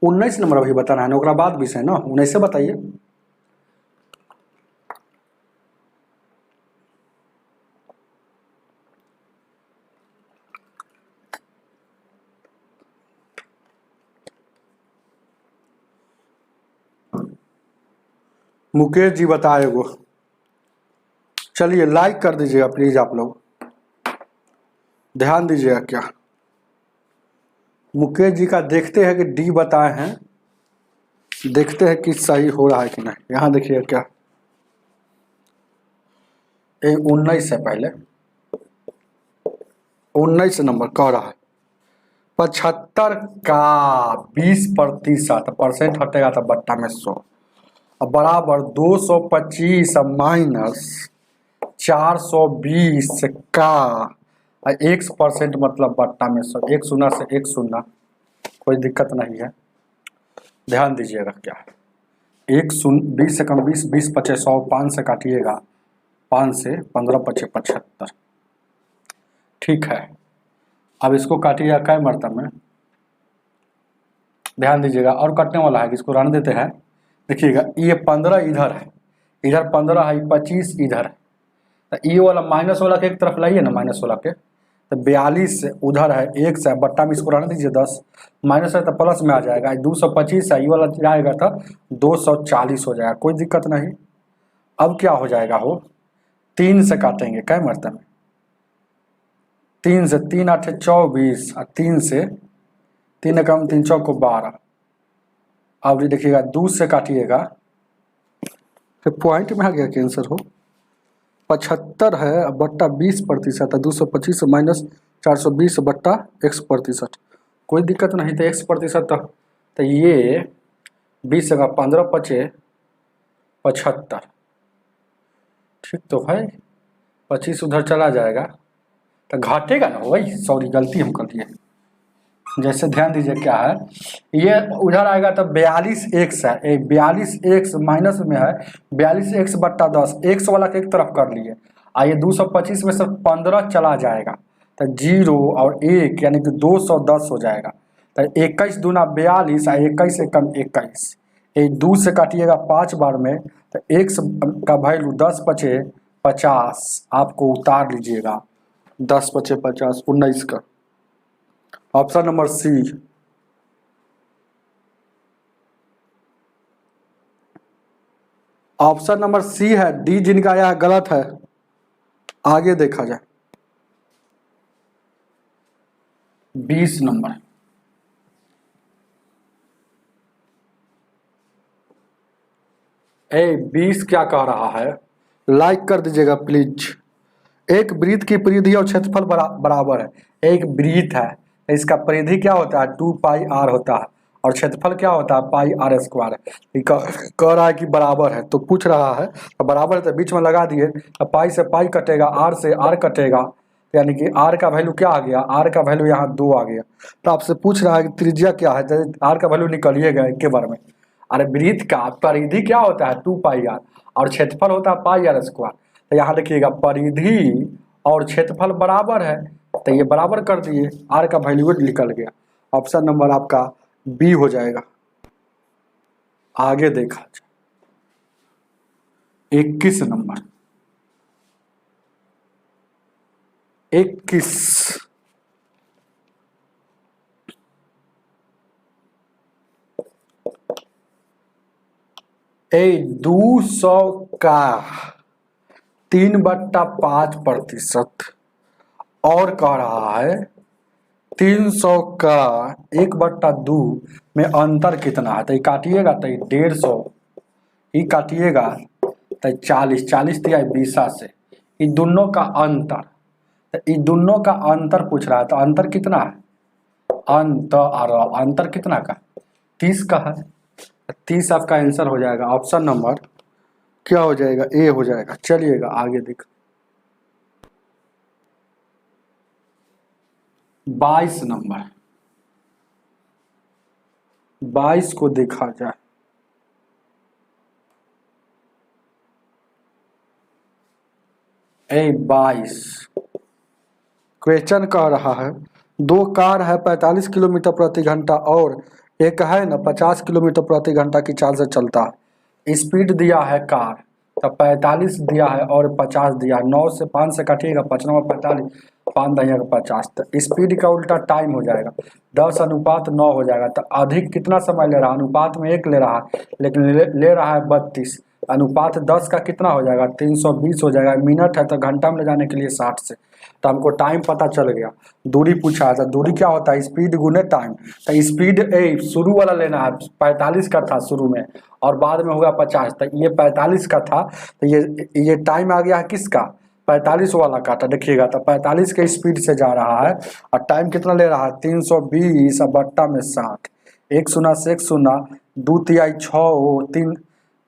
उन्नीस नंबर अभी बताना है ना, ओकरा बाद 20 है ना, 19 से बताइए। मुकेश जी बताए वो, चलिए लाइक कर दीजिएगा प्लीज आप लोग, ध्यान दीजिएगा क्या, मुकेश जी का देखते हैं कि डी बताए हैं, देखते हैं कि सही हो रहा है कि नहीं। यहाँ देखिए क्या, 19 से पहले 19 नंबर कह रहा है 75 का 20% परसेंट हटेगा तो बट्टा में 100, अब बराबर 225 माइनस 420 का 1% मतलब बट्टा में 100, 1 शून्य से 1 शून्य, कोई दिक्कत नहीं है। ध्यान दीजिएगा क्या, 1 शून्य 20 से कम 20, 20 पचे 100, 5 से काटिएगा, 5 से 15 पचे 75, ठीक है। अब इसको काटिएगा कै मरतब में, ध्यान दीजिएगा, और कटने वाला है, इसको रहने देते हैं। देखिएगा ये 15 इधर है, इधर 15 है, 25 इधर है, तो ये वाला माइनस वाला के एक तरफ लाइए ना, माइनस वाला के, तो 42 उधर है, 1 से बट्टा में इसको रहने दीजिए 10, माइनस है तो प्लस में आ जाएगा, 225 है, ये वाला जाएगा तो 240 हो जाएगा, कोई दिक्कत नहीं। अब क्या हो जाएगा, हो 3 से काटेंगे कै मरतब में, 3 से 3 8 24, और 3 से 3 कम 3 चौक को 12, अब ये देखिएगा 2 से काटिएगा, फिर पॉइंट में आ गया कि आंसर हो 75 है बट्टा 20% है, 225 माइनस 420 बट्टा 1%, कोई दिक्कत नहीं, तो 1% तो ये 20 का 15 पचे 75, ठीक तो है, 25 उधर चला जाएगा तो घटेगा ना भाई, सॉरी गलती हम कर दिए, जैसे ध्यान दीजिए क्या है, ये उधर आएगा तो 42x है, 42x माइनस में है, 42x बट्टा 10, x वाला के एक तरफ कर लिए, आइए 225 में से 15 चला जाएगा, तो 0 और 1 यानी कि 210 हो जाएगा। तो 21 दूना 42 और 21 से कम 21, ये 2 से काटिएगा 5 बार में, तो x का वैल्यू 10 बचे 50, आपको उतार लीजिएगा 10 बचे 50, 19 का। Option number C. Option number C है, डी जिनका आया है गलत है। आगे देखा जाए 20 नंबर। ए 20 क्या कह रहा है, लाइक कर दीजिएगा प्लीज। एक वृत्त की परिधि और क्षेत्रफल बराबर है। एक वृत्त है, इसका परिधि क्या होता है 2 पाई आर होता है, और क्षेत्रफल क्या होता है पाई आर स्क्वायर है। कह रहा है कि बराबर है, तो पूछ रहा है तो बराबर है तो बीच में लगा दिए, तो पाई से पाई कटेगा, आर से आर कटेगा, यानी कि आर का वैल्यू क्या आ गया, आर का वैल्यू यहाँ 2 आ गया। तो आपसे पूछ रहा है कि त्रिज्या क्या है, आर का वैल्यू निकलिएगा एक के बार में। अरे वृत्त का परिधि क्या होता है 2 पाई आर, और क्षेत्रफल होता है पाई आर स्क्वायर। तो यहाँ देखिएगा परिधि और क्षेत्रफल बराबर है, तो ये बराबर कर दिए, आर का वैल्यू निकल गया। ऑप्शन नंबर आपका बी हो जाएगा। आगे देखा 21 नंबर। 21 200 का 3/5% और कह रहा है 300 का 1/2 में अंतर कितना है। तो ये काटिएगा तो 150, ये काटिएगा तो 40 दिया 20 से, इन दोनों का अंतर, तो इन दोनों का अंतर पूछ रहा है, तो अंतर कितना है, अंतर कितना का 30 का है। 30 आपका आंसर हो जाएगा। ऑप्शन नंबर क्या हो जाएगा, ए हो जाएगा। चलिएगा आगे देख 22 नंबर। 22 को देखा जाए, ए 22 क्वेश्चन कह रहा है 2 कार है 45 किलोमीटर प्रति घंटा और एक है ना 50 किलोमीटर प्रति घंटा की चाल से चलता है। स्पीड दिया है कार, तो 45 दिया है और 50 दिया है। 9 से 5 से काटिएगा 5 9 45, 5 10 50, तो स्पीड का उल्टा टाइम हो जाएगा 10:9 हो जाएगा। तो अधिक कितना समय ले रहा है, अनुपात में 1 ले रहा है, लेकिन ले रहा है 32, अनुपात 10 का कितना हो जाएगा 320 हो जाएगा। मिनट है तो घंटा में ले जाने के लिए 60 से, तो हमको टाइम पता चल गया। दूरी पूछा है, तो दूरी क्या होता है स्पीड गुने टाइम। तो स्पीड शुरू वाला लेना है, 45 का था शुरू में और बाद में हुआ 50, तो ये 45 का था, तो ये टाइम आ गया है किसका 45 वाला का। तो देखिएगा तो 45 के स्पीड से जा रहा है और टाइम कितना ले रहा है 320 बट्टा में 60, 1 शून्य से 1 शून्य, 2 तिहाई 6 3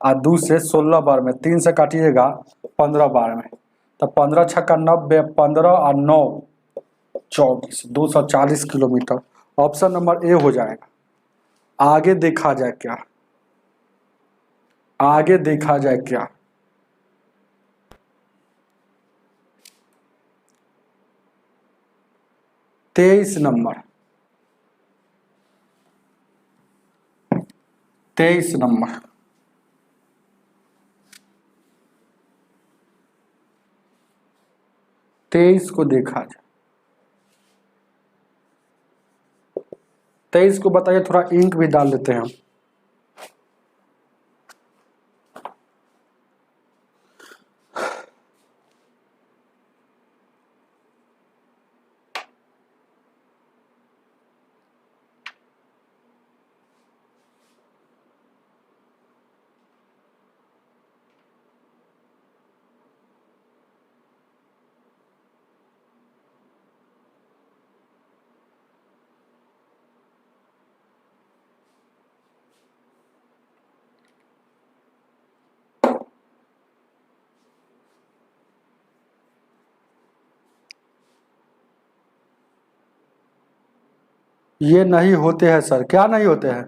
और 2 से 16 बार में, 3 से काटिएगा 15 बार में, तो 15 छक्का 90, 15 और 9 24, 240 किलोमीटर। ऑप्शन नंबर ए हो जाएगा। आगे देखा जाए क्या, आगे देखा जाए क्या 23 नंबर। 23 नंबर 23 को देखा जाए, 23 को बताइए, थोड़ा इंक भी डाल लेते हैं हम। ये नहीं होते हैं सर, क्या नहीं होते हैं,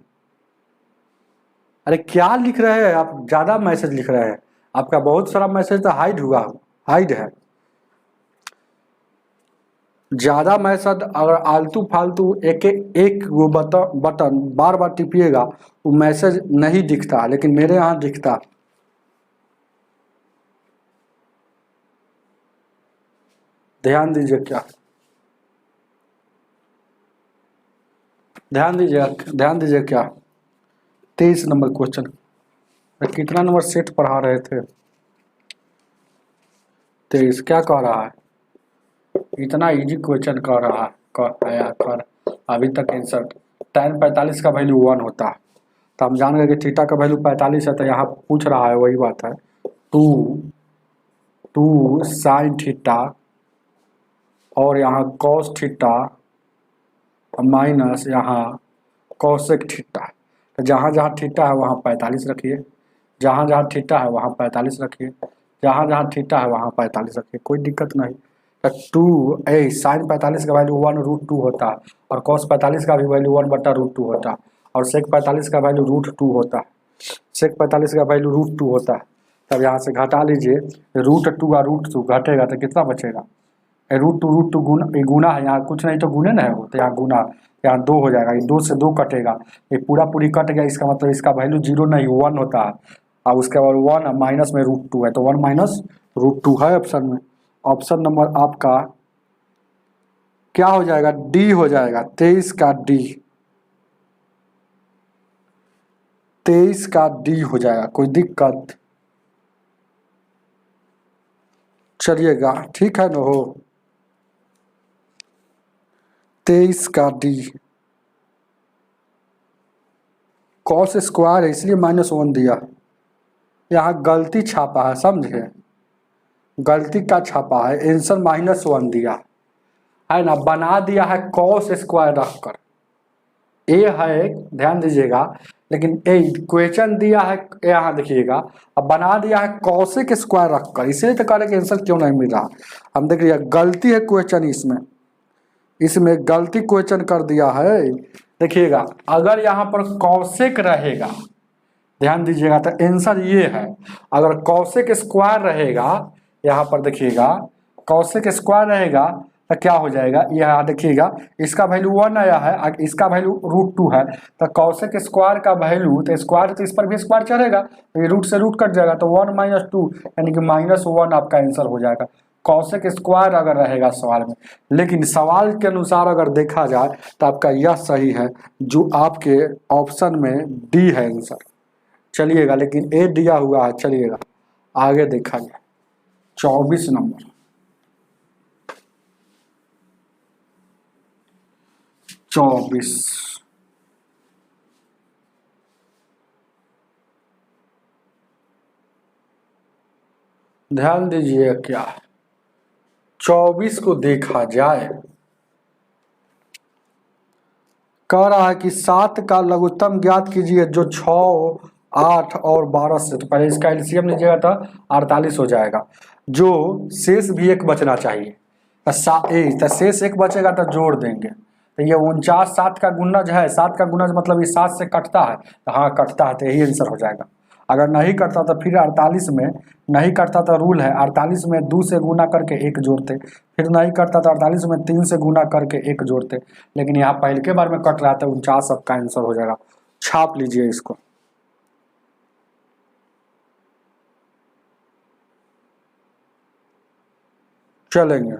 अरे क्या लिख रहे हैं आप, ज्यादा मैसेज लिख रहे हैं, आपका बहुत सारा मैसेज तो हाइड हुआ, हाइड है। ज़्यादा मैसेज अगर आलतू फालतू एक एक वो बटन बार बार टिपिएगा वो मैसेज नहीं दिखता, लेकिन मेरे यहाँ दिखता। ध्यान दीजिए क्या, ध्यान दीजिए क्या, 23 नंबर क्वेश्चन। कितना नंबर सेट पढ़ा रहे थे? 23। क्या कह रहा है? इतना इजी क्वेश्चन कर रहा है, कर अभी तक आंसर। tan 45 का वैल्यू 1 होता है, तो हम जान गए कि थीटा का वैल्यू 45 है, तो यहाँ पूछ रहा है वही बात है, 2 साइन थीटा और यहाँ कॉस थीटा माइनस यहाँ कॉसेक थीटा। तो जहाँ जहाँ थीटा है वहाँ 45 रखिए, जहाँ जहाँ थीटा है वहाँ 45 रखिए, जहाँ जहाँ थीटा है वहाँ 45 रखिए, कोई दिक्कत नहीं। तो 2 साइन 45 का वैल्यू 1√2 होता है, और कॉस 45 का भी वैल्यू 1/√2 होता है, और सेक 45 का वैल्यू √2 होता है, सेक 45 का वैल्यू √2 होता है। तब यहाँ से घटा लीजिए, √2 का √2 घटेगा तो कितना बचेगा? √2 गुना है, यहाँ कुछ नहीं तो गुने ना है वो, तो यहाँ गुना, यहाँ 2 हो जाएगा, ये 2 से 2 कटेगा, ये पूरा पूरी कट गया, इसका मतलब इसका वैल्यू 0 नहीं 1 होता है। अब उसके बाद 1 माइनस में √2 है, तो 1 माइनस √2 है ऑप्शन में। ऑप्शन नंबर आपका क्या हो जाएगा? डी हो जाएगा, 23 का डी, 23 का डी हो जाएगा। कोई दिक्कत? चलिएगा ठीक है ना हो, 23 का डी। कॉस स्क्वायर है इसलिए -1 दिया, यहाँ गलती छापा है, समझे? गलती का छापा है, आंसर -1 दिया है ना, बना दिया है कॉस स्क्वायर रखकर। ए है, ध्यान दीजिएगा, लेकिन ए क्वेश्चन दिया है, यहाँ देखिएगा, अब बना दिया है कॉसेक स्क्वायर रखकर, इसलिए तो कह रहे कि आंसर क्यों नहीं मिल रहा। हम देख रहे गलती है क्वेश्चन इसमें, इसमें गलती क्वेश्चन कर दिया है। देखिएगा अगर यहाँ पर कॉसेक रहेगा, ध्यान दीजिएगा, तो आंसर ये है। अगर कॉसेक स्क्वायर रहेगा, यहाँ पर देखिएगा कॉसेक स्क्वायर रहेगा तो क्या हो जाएगा, यहाँ देखिएगा इसका वैल्यू 1 आया है, इसका वैल्यू √2 है, तो कॉसेक स्क्वायर का वैल्यू, तो स्क्वायर तो इस पर भी स्क्वायर चढ़ेगा, तो ये रूट से रूट कट जाएगा, तो 1 - 2 यानी कि -1 आपका आंसर हो जाएगा। कॉसेक स्क्वायर अगर रहेगा सवाल में, लेकिन सवाल के अनुसार अगर देखा जाए तो आपका यह सही है, जो आपके ऑप्शन में डी है आंसर। चलिएगा, लेकिन ए दिया हुआ है, चलिएगा आगे देखा जाए। 24 नंबर, 24 ध्यान दीजिए क्या, 24 को देखा जाए, कह रहा है कि 7 का लघुत्तम ज्ञात कीजिए जो 6, 8 और 12 से, तो पहले इसका एलसीएम लीजिएगा तो 48 हो जाएगा, जो शेष भी एक बचना चाहिए, तो शेष एक बचेगा तो जोड़ देंगे, तो ये 49 7 का गुणज है, 7 का गुणज मतलब ये 7 से कटता है, तो हाँ कटता है, तो यही आंसर हो जाएगा। अगर नहीं करता तो फिर 48 में नहीं करता तो रूल है 48 में 2 से गुना करके 1 जोड़ते, फिर नहीं करता तो 48 में 3 से गुना करके 1 जोड़ते, लेकिन यहाँ पहले के बार में कट रहा था, 49 सबका आंसर हो जाएगा। छाप लीजिए इसको, चलेंगे।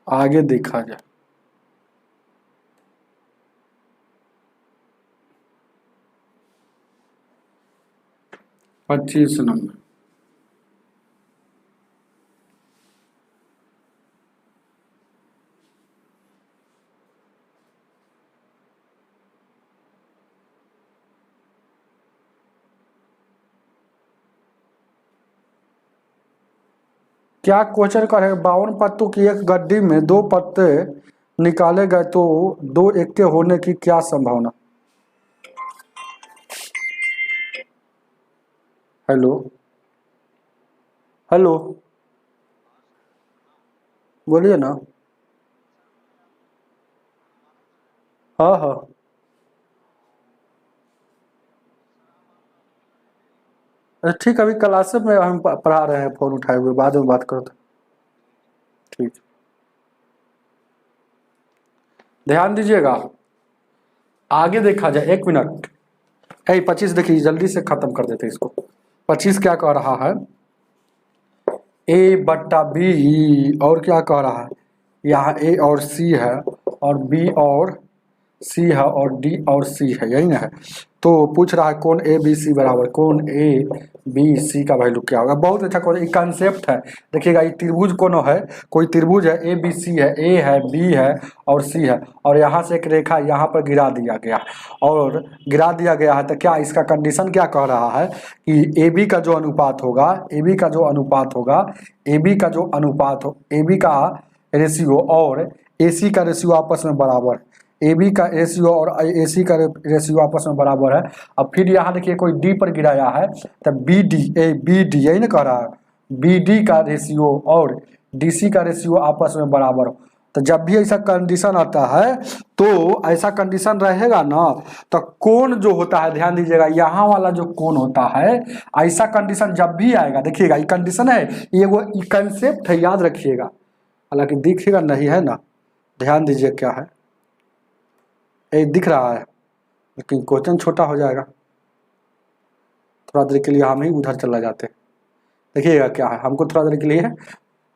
आगे देखा जाए, 25 नंबर, क्या क्वेश्चन करे, 52 पत्तों की एक गड्डी में 2 पत्ते निकाले गए तो 2 एक्के होने की क्या संभावना? हेलो, हेलो, बोलिए ना। हाँ हाँ अरे ठीक है, अभी क्लास में हम पढ़ा रहे हैं, फ़ोन उठाए हुए, बाद में बात करो तो। ठीक, ध्यान दीजिएगा। आगे देखा जाए, 1 मिनट। 25 देखिए, जल्दी से ख़त्म कर देते इसको। 25 क्या कह रहा है, A/B, और क्या कह रहा है, यहाँ A और C है, और B और C है, और D और C है, यही ना है। तो पूछ रहा है कौन ABC बराबर, कौन ABC का वैल्यू क्या होगा। बहुत अच्छा कंसेप्ट है। देखिएगा, ये त्रिभुज कोनो है, कोई त्रिभुज है, ABC है, A है, B है और C है, और यहाँ से एक रेखा यहाँ पर गिरा दिया गया, और गिरा दिया गया है, तो क्या इसका कंडीशन क्या कह रहा है कि AB का जो अनुपात होगा, AB का जो अनुपात होगा, AB का जो अनुपात हो, AB का रेशियो और AC का रेशियो आपस में बराबर, AB का रेशियो और AC का रेशियो आपस में बराबर है। अब फिर यहाँ देखिए कोई D पर गिराया है, तो BD यही ना कह रहा है, BD का रेशियो और DC का रेशियो आपस में बराबर हो। तो जब भी ऐसा कंडीशन आता है, तो ऐसा कंडीशन रहेगा ना, तो कोण जो होता है, ध्यान दीजिएगा, यहाँ वाला जो कोण होता है, ऐसा कंडीशन जब भी आएगा, देखिएगा ये कंडीशन है, ये वो कंसेप्ट है, याद रखिएगा। हालांकि दिखेगा नहीं है ना, ध्यान दीजिए क्या है, ये दिख रहा है, लेकिन क्वेश्चन छोटा हो जाएगा। थोड़ा देर के लिए हम ही उधर चला जाते हैं। देखिएगा क्या है, हमको थोड़ा देर के लिए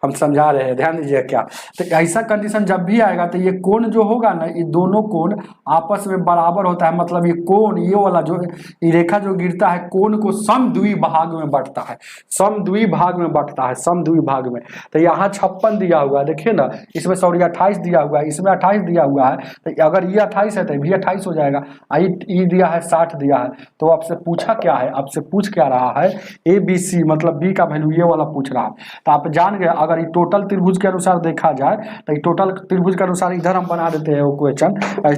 हम समझा रहे हैं, ध्यान दीजिए क्या। तो ऐसा कंडीशन जब भी आएगा, तो ये कोण जो होगा ना, ये दोनों कोण आपस में बराबर होता है। मतलब ये कोण, ये वाला जो ये रेखा जो गिरता है, कोण को समद्विभाग में बांटता है, समद्विभाग में बांटता है, समद्विभाग में। तो यहाँ 56 दिया हुआ है, देखिए ना, इसमें सॉरी 28 दिया हुआ है, इसमें 28 दिया हुआ है। तो अगर ये 28 है तो भी 28 हो जाएगा। ये दिया है 60 दिया है। तो आपसे पूछा क्या है, आपसे पूछ क्या रहा है, ABC मतलब B का वैल्यू ये वाला पूछ रहा है। तो आप जान गए, अगर ये टोटल त्रिभुज के अनुसार देखा जाए, तो ये टोटल त्रिभुज के अनुसार इधर हम बना देते हैं वो क्वेश्चन।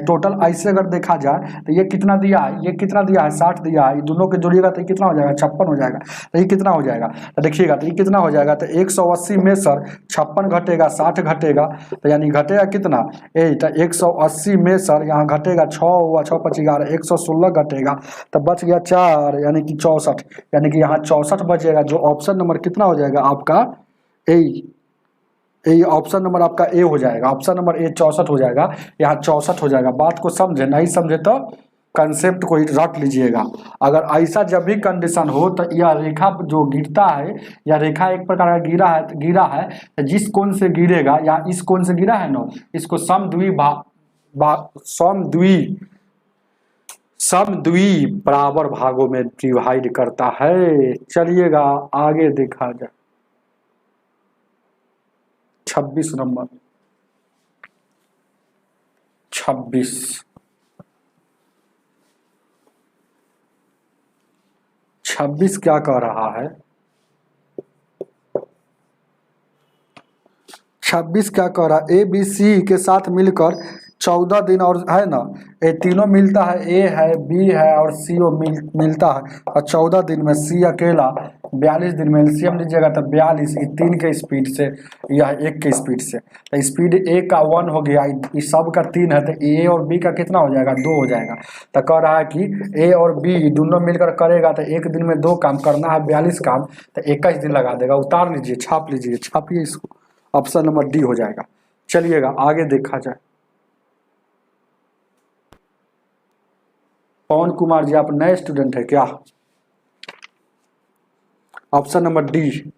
टोटल ऐसे अगर देखा जाए, तो ये कितना दिया है, ये कितना दिया है, 60 दिया है। ये दोनों के जोड़िएगा तो ये कितना हो जाएगा, 56 हो जाएगा। तो ये कितना हो जाएगा, तो देखिएगा, तो ये कितना हो जाएगा, तो 180 में सर 56 घटेगा, 60 घटेगा, तो यानी घटेगा कितना, 180 में सर यहाँ घटेगा 6 हुआ, 6 5 11, 116 घटेगा, तो बच गया 4, यानी कि 64, यानी कि यहाँ 64 बचेगा। जो ऑप्शन नंबर कितना हो जाएगा आपका, ए ऑप्शन नंबर आपका ए हो जाएगा, ऑप्शन नंबर ए 64 हो जाएगा, यहाँ 64 हो जाएगा। बात को समझे, नहीं समझे तो कंसेप्ट को रट लीजिएगा। अगर ऐसा जब भी कंडीशन हो, तो यह रेखा जो गिरता है, या रेखा एक प्रकार का गिरा है, तो जिस कोण से गिरेगा, या इस कोण से गिरा है ना, इसको समद्वि बराबर भागों में डिवाइड करता है। चलिएगा आगे देखा जाए, 26 नंबर, 26 क्या कह रहा है, 26 क्या कह रहा है, ABC के साथ मिलकर 14 दिन, और है ना, ये तीनों मिलता है, A है, B है और C मिलता है, और 14 दिन में C अकेला 42 दिन में। एलसीएम लीजिएगा तो 42, 3 के स्पीड से, यह 1 के स्पीड से, तो स्पीड A का 1 हो गया, इस सब का 3 है, तो A और B का कितना हो जाएगा, 2 हो जाएगा। तो कह रहा है कि A और B दोनों मिलकर करेगा, तो एक दिन में 2 काम करना है, 42 काम, तो 21 दिन लगा देगा। उतार लीजिए, छाप लीजिए, छापिए इसको, ऑप्शन नंबर डी हो जाएगा। चलिएगा आगे देखा जाए, पवन कुमार जी, आप नए स्टूडेंट है क्या, ऑप्शन नंबर डी,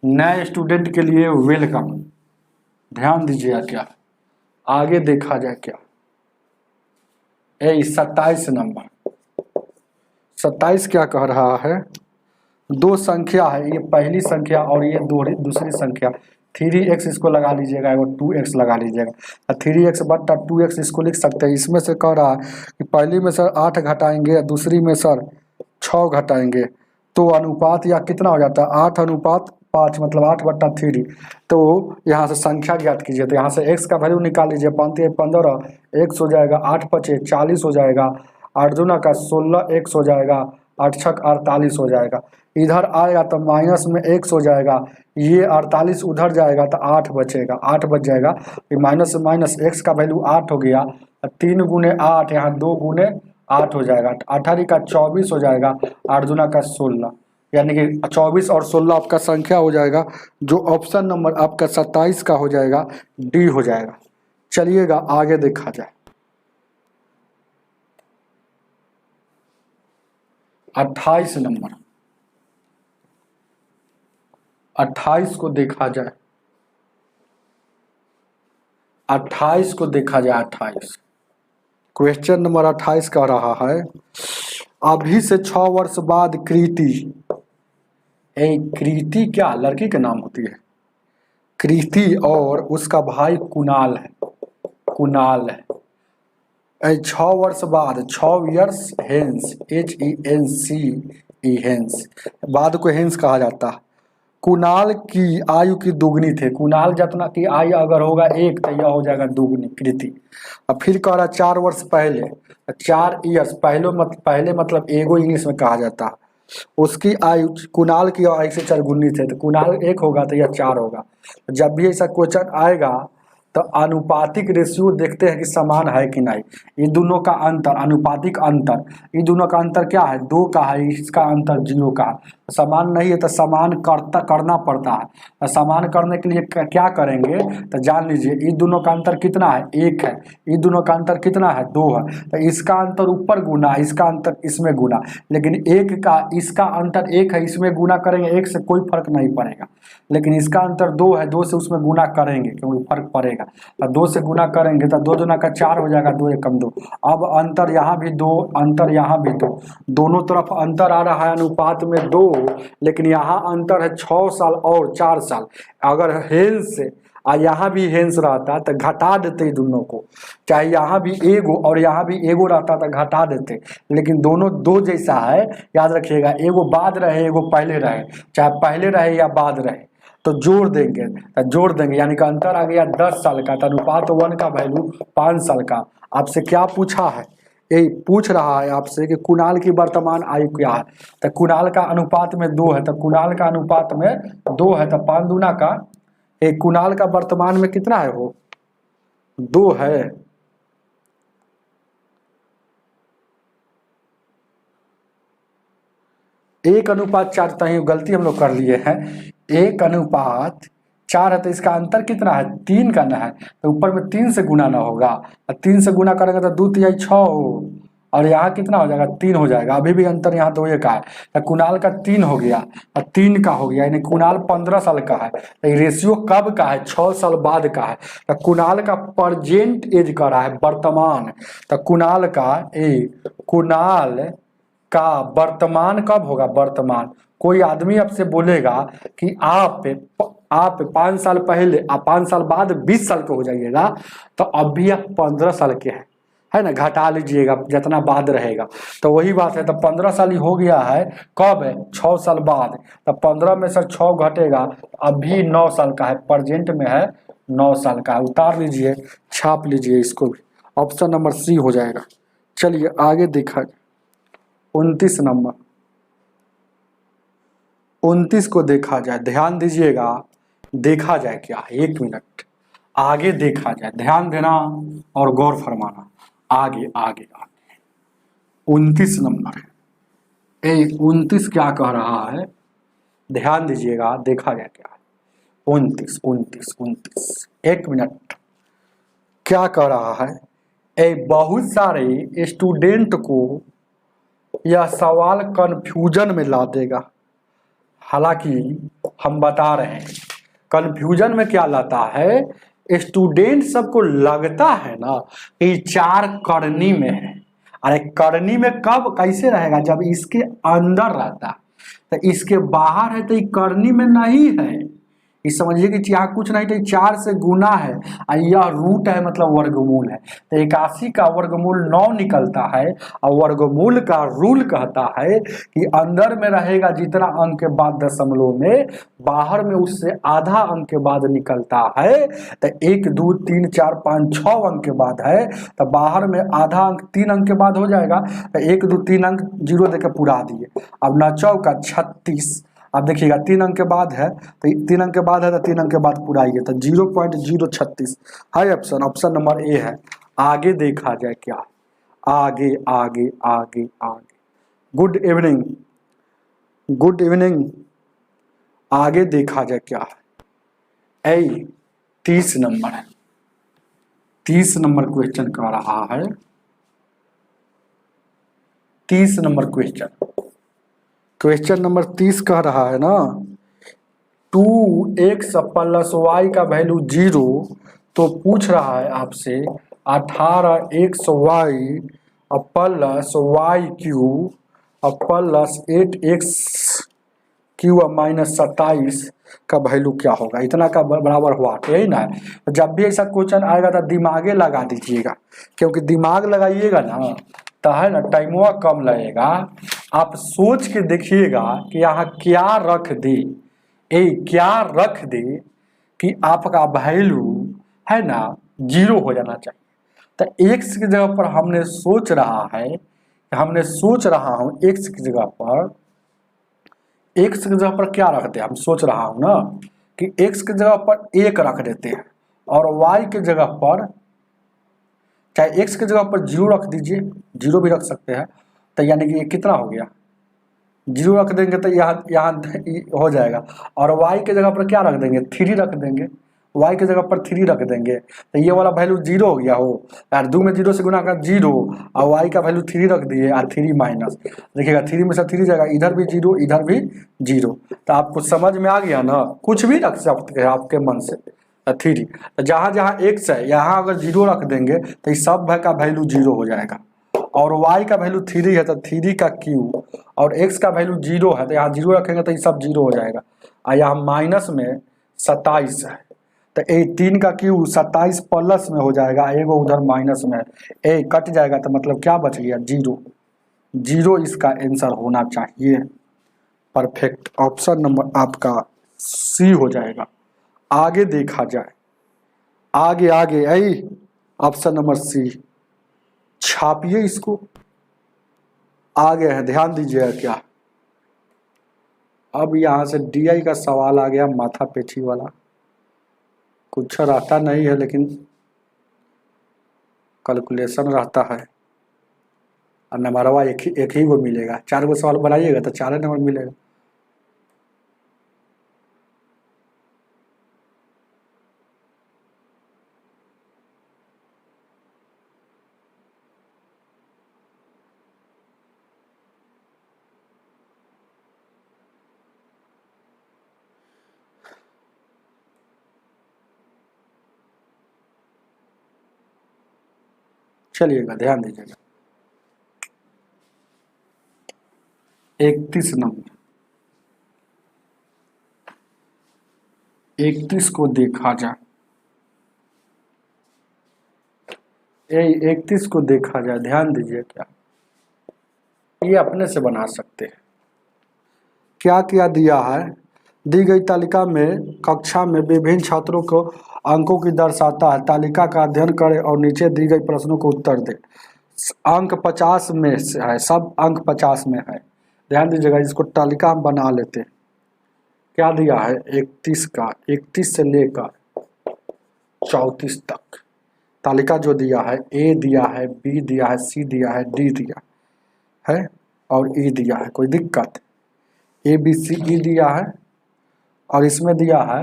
नए स्टूडेंट के लिए वेलकम। ध्यान दीजिएगा क्या, आगे देखा जाए क्या, 27 नंबर, 27 क्या कह रहा है, 2 संख्या है, ये पहली संख्या और ये दूसरी संख्या, 3x इसको लगा लीजिएगा, एगो 2x लगा लीजिएगा, 3x बट्टा 2x इसको लिख सकते हैं। इसमें से कह रहा है कि पहली में सर 8 घटाएंगे, दूसरी में सर 6 घटाएंगे, तो अनुपात या कितना हो जाता है, 8:5, मतलब 8/3। तो यहाँ से संख्या ज्ञात कीजिए, तो यहाँ से x का वैल्यू निकाल लीजिए, 15, x हो जाएगा, 8 × 5 = 40 हो जाएगा, 8 × 2 = 16, x हो जाएगा, 8 छक 48 हो जाएगा। इधर आएगा तो माइनस में x हो जाएगा, ये 48 उधर जाएगा तो 8 बचेगा, 8 बच जाएगा। ये माइनस से माइनस x का वैल्यू 8 हो गया, 3 गुने 8 यहाँ 2 गुने 8 हो जाएगा, 18 का 24 हो जाएगा, 8 दूना का 16, यानी कि 24 और 16 आपका संख्या हो जाएगा, जो ऑप्शन नंबर आपका 27 का हो जाएगा, डी हो जाएगा। चलिएगा आगे देखा जाए। 28 नंबर, 28 को देखा जाए, 28 को देखा जाए। 28 क्वेश्चन नंबर 28 कह रहा है, अभी से 6 वर्ष बाद कृति, कृति क्या लड़की के नाम होती है, कृति और उसका भाई कुणाल है, कुणाल है। 6 वर्ष बाद, 6 इयर्स हेंस, HENCE हेंस, बाद को हेंस कहा जाता है। कुणाल की आयु की दुगनी थे, कुणाल जितना की आयु अगर होगा 1 तो यह हो जाएगा दुगनी कृति। अब फिर कह रहा 4 वर्ष पहले, 4 इयर्स पहले मतलब एगो इंग्लिश में कहा जाता है। उसकी आयु, कुणाल की आयु से 4 गुनी थे, तो कुणाल 1 होगा तो यह 4 होगा। जब भी ऐसा क्वेश्चन आएगा तो अनुपातिक रेशियो देखते हैं कि समान है कि नहीं। ये दोनों का अंतर, अनुपातिक अंतर, ये दोनों का अंतर क्या है, 2 का है, इसका अंतर 0 का है। समान नहीं है तो समान करना पड़ता है। तो समान करने के लिए क्या करेंगे तो जान लीजिए, ये दोनों का अंतर कितना है, 1 है, ये दोनों का अंतर कितना है, 2 है। तो इसका अंतर ऊपर गुना, इसका अंतर इसमें गुना, लेकिन 1 का, इसका अंतर 1 है, इसमें गुना करेंगे 1 से कोई फर्क नहीं पड़ेगा। लेकिन इसका अंतर 2 है, 2 से उसमें गुना करेंगे क्योंकि फर्क पड़ेगा। 2 से गुना करेंगे तो 2 दूना का 4 हो जाएगा, 2 एकम 2। अब अंतर यहाँ भी 2, अंतर यहाँ भी 2, दोनों तरफ अंतर आ रहा है अनुपात में 2, लेकिन यहाँ अंतर है 6 साल और 4 साल। अगर हेंस यहाँ भी हेंस रहता तो घटा देते दोनों को, चाहे यहाँ भी एगो और यहाँ भी एगो रहता तो घटा देते, लेकिन दोनों 2 जैसा है, याद रखिएगा। एगो बाद रहे, एगो पहले रहे, चाहे पहले रहे या बाद रहे, तो जोड़ देंगे, यानी कि अंतर आ गया 10 साल का। तो अनुपात 1 का वैल्यू 5 साल का। आपसे क्या पूछा है, यही पूछ रहा है आपसे कि कुणाल की वर्तमान आयु क्या है। तो कुणाल का अनुपात में 2 है, तो कुणाल का अनुपात में 2 है, तो 5 दूना का, एक कुणाल का वर्तमान में कितना है, वो 2 है। एक अनुपात 4, तो गलती हम लोग कर लिए हैं, 1 अनुपात 4 है, तो इसका अंतर कितना है, 3 का ना है, तो ऊपर में 3 से गुना ना होगा, 3 से गुना करेंगे तो 2 तिहाई 6 हो, और यहाँ कितना हो जाएगा, 3 हो जाएगा। अभी भी अंतर यहाँ 2 का है, तो कुणाल का 3 हो गया और 3 का हो गया, यानी कुणाल 15 साल का है। तो रेशियो कब का है, 6 साल बाद का है। तो कुणाल का प्रेजेंट एज का रहा है, वर्तमान। तो कुणाल का वर्तमान कब होगा, वर्तमान। कोई आदमी आपसे बोलेगा कि आप 5 साल पहले, आप 5 साल बाद 20 साल के हो जाइएगा, तो अभी आप 15 साल के हैं, है ना, घटा लीजिएगा जितना बाद रहेगा। तो वही बात है, तो 15 साल ही हो गया है, कब है, 6 साल बाद। तो 15 में से 6 घटेगा, अभी 9 साल का है, प्रेजेंट में है 9 साल का है। उतार लीजिए, छाप लीजिए इसको भी, ऑप्शन नंबर सी हो जाएगा। चलिए आगे देखा, 29 नंबर, 29 को देखा जाए, ध्यान दीजिएगा, देखा जाए क्या है, 1 मिनट आगे देखा जाए, ध्यान देना और गौर फरमाना। आगे आगे आगे 29 नंबर है, 29 क्या कह रहा है, ध्यान दीजिएगा, देखा जाए क्या है। 29, 1 मिनट, क्या कह रहा है, बहुत सारे स्टूडेंट को यह सवाल कंफ्यूजन में ला देगा। हालांकि हम बता रहे हैं, कंफ्यूजन में क्या लाता है, स्टूडेंट सबको लगता है ना कि 4 करनी में है। अरे करनी में कब कैसे रहेगा, जब इसके अंदर रहता है, तो इसके बाहर है तो ये करनी में नहीं है, ये समझिए कि यहाँ कुछ नहीं तो 4 से गुना है और यह रूट है, मतलब वर्गमूल है। तो 81 का वर्गमूल 9 निकलता है और वर्गमूल का रूल कहता है कि अंदर में रहेगा जितना अंक के बाद दशमलव में, बाहर में उससे आधा अंक के बाद निकलता है। तो 1 2 3 4 5 6 अंक के बाद है तो बाहर में आधा अंक 3 अंक के बाद हो जाएगा। तो 1 2 3 अंक 0 देकर पूरा दिए। अब 9 चौका 36, अब देखिएगा 3 अंक के बाद है तो 3 अंक के बाद है तो 3 अंक के बाद पूरा आइए तो 0.036 है ऑप्शन। ऑप्शन नंबर ए है। आगे देखा जाए क्या, आगे आगे आगे आगे। Good evening, good evening. आगे देखा जाए क्या है। ए 30 नंबर है, 30 नंबर क्वेश्चन का रहा है। 30 नंबर क्वेश्चन, क्वेश्चन नंबर 30 कह रहा है ना 2x प्लस वाई का वैल्यू 0, तो पूछ रहा है आपसे 18x y plus y q plus 8x q minus 27 का वैल्यू क्या होगा, इतना का बराबर हुआ, यही ना है। जब भी ऐसा क्वेश्चन आएगा तो दिमागे लगा दीजिएगा, क्योंकि दिमाग लगाइएगा ना तो है ना टाइमवा कम लगेगा। आप सोच के देखिएगा कि यहाँ क्या रख दे, क्या रख दे कि आपका वैल्यू है ना 0 हो जाना चाहिए। तो x की जगह पर हमने सोच रहा है, हमने सोच रहा हूं x की जगह पर, x की जगह पर क्या रख दे, हम सोच रहा हूं ना कि x की जगह पर 1 रख देते हैं और y की जगह पर, चाहे x की जगह पर 0 रख दीजिए, 0 भी रख सकते हैं। तो यानी कि ये कितना हो गया, 0 रख देंगे तो यहाँ हो जाएगा। और y की जगह पर क्या रख देंगे, 3 रख देंगे, y की जगह पर 3 रख देंगे तो ये वाला वैल्यू 0 हो गया हो। यार 2 में 0 से गुना कर 0 और y का वैल्यू 3 रख दिए और 3 माइनस, देखिएगा 3 में से 3 जाएगा, इधर भी 0 इधर भी 0। तो आपको समझ में आ गया ना, कुछ भी रख सकते हैं आपके मन से। 3 तो जहाँ जहाँ x है यहाँ अगर 0 रख देंगे तो इस सब का वैल्यू 0 हो जाएगा। और y का वैल्यू 3 है तो 3 का क्यू, और x का वैल्यू 0 है तो यहाँ 0 रखेंगे तो ये सब 0 हो जाएगा। और यहाँ माइनस में 27 है तो 3 का क्यू 27 प्लस में हो जाएगा, एगो उधर माइनस में, कट जाएगा तो मतलब क्या बच गया 0। 0 इसका आंसर होना चाहिए। परफेक्ट, ऑप्शन नंबर आपका सी हो जाएगा। आगे देखा जाए, आगे आगे ऑप्शन नंबर सी, छापिए इसको। आगे है, ध्यान दीजिएगा क्या। अब यहां से DI का सवाल आ गया, माथा पेची वाला, कुछ रहता नहीं है लेकिन कैलकुलेशन रहता है। और नंबरवा एक ही वो मिलेगा, 4 गो सवाल बनाइएगा तो 4 नंबर मिलेगा। चलिएगा, ध्यान दीजिएगा। 31 नंबर, 31 को देखा जाए, 31 को देखा जाए, ध्यान दीजिए क्या, ये अपने से बना सकते हैं। क्या क्या दिया है, दी गई तालिका में कक्षा में विभिन्न छात्रों को अंकों की दर्शाता है, तालिका का अध्ययन करें और नीचे दी गई प्रश्नों को उत्तर दें। अंक 50 में है, सब अंक 50 में है। ध्यान दीजिएगा, इसको तालिका हम बना लेते हैं। क्या दिया है 31 का, 31 से लेकर 34 तक तालिका जो दिया है, A दिया है, B दिया है, C दिया है, D दिया है और E दिया है। कोई दिक्कत, ABCE दिया है और इसमें दिया है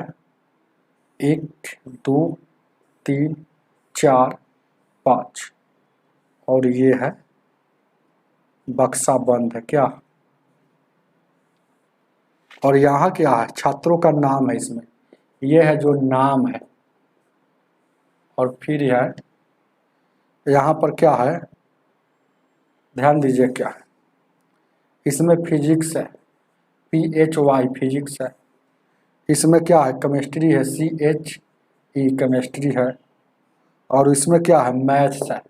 1 2 3 4 5 और ये है बक्सा बंद है क्या। और यहाँ क्या है, छात्रों का नाम है इसमें, ये है जो नाम है। और फिर है यहाँ पर क्या है, ध्यान दीजिए क्या है, इसमें फिजिक्स है, PHY फिजिक्स है, इसमें क्या है, केमिस्ट्री है, CHE केमिस्ट्री है, और इसमें क्या है, मैथ्स है,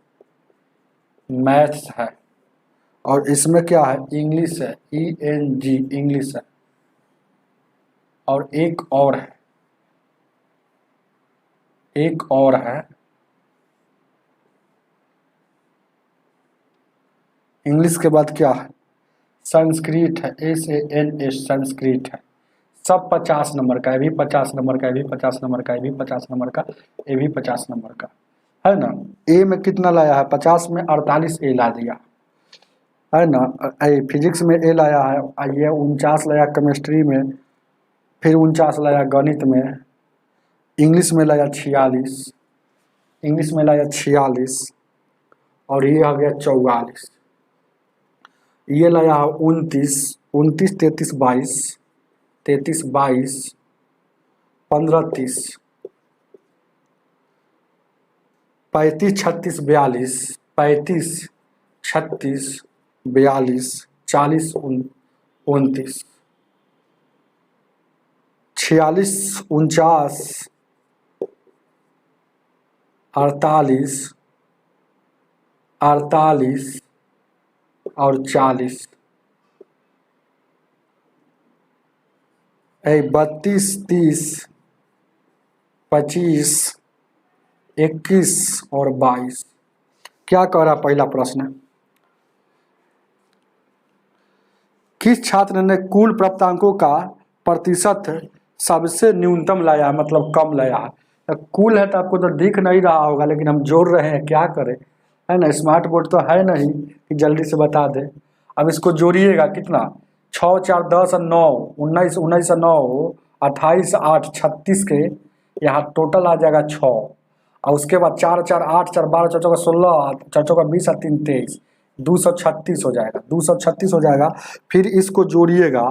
मैथ्स है, और इसमें क्या है, इंग्लिश है, ENG इंग्लिश है, और एक और है, एक और है, इंग्लिश के बाद क्या है, संस्कृत है, SANS संस्कृत है। सब 50 नंबर का, ये भी 50 नंबर का, ये भी 50 नंबर का, ये भी 50 नंबर का, ये भी 50 नंबर का है ना। ए में कितना लाया है, 50 में 48 ए ला दिया है ना। फिजिक्स में ए लाया है, ये 49 लाया केमिस्ट्री में, फिर 49 लाया गणित में, इंग्लिश में लाया 46, इंग्लिश में लाया 46, और ये आ गया 44, ये लाया है 29, 29 33 22, 33 22 15 30, 35 36 42, 35 36 42 40 29, 46 49 48 48 और 40, 32 30 25 21 और 22। क्या कह रहा पहला प्रश्न, किस छात्र ने कुल प्राप्तांकों का प्रतिशत सबसे न्यूनतम लाया है, मतलब कम लाया है। तो कुल है तो आपको तो दिख नहीं रहा होगा, लेकिन हम जोड़ रहे हैं, क्या करें, है ना, स्मार्ट बोर्ड तो है नहीं कि जल्दी से बता दे। अब इसको जोड़िएगा, कितना, 6 4 10 9 19 19 9 28 8 36 के यहाँ टोटल आ जाएगा 6, और उसके बाद 4 4 8 4 12 4 4 16 4 4 20 और 3 23, 236 हो जाएगा, 236 हो जाएगा। फिर इसको जोड़िएगा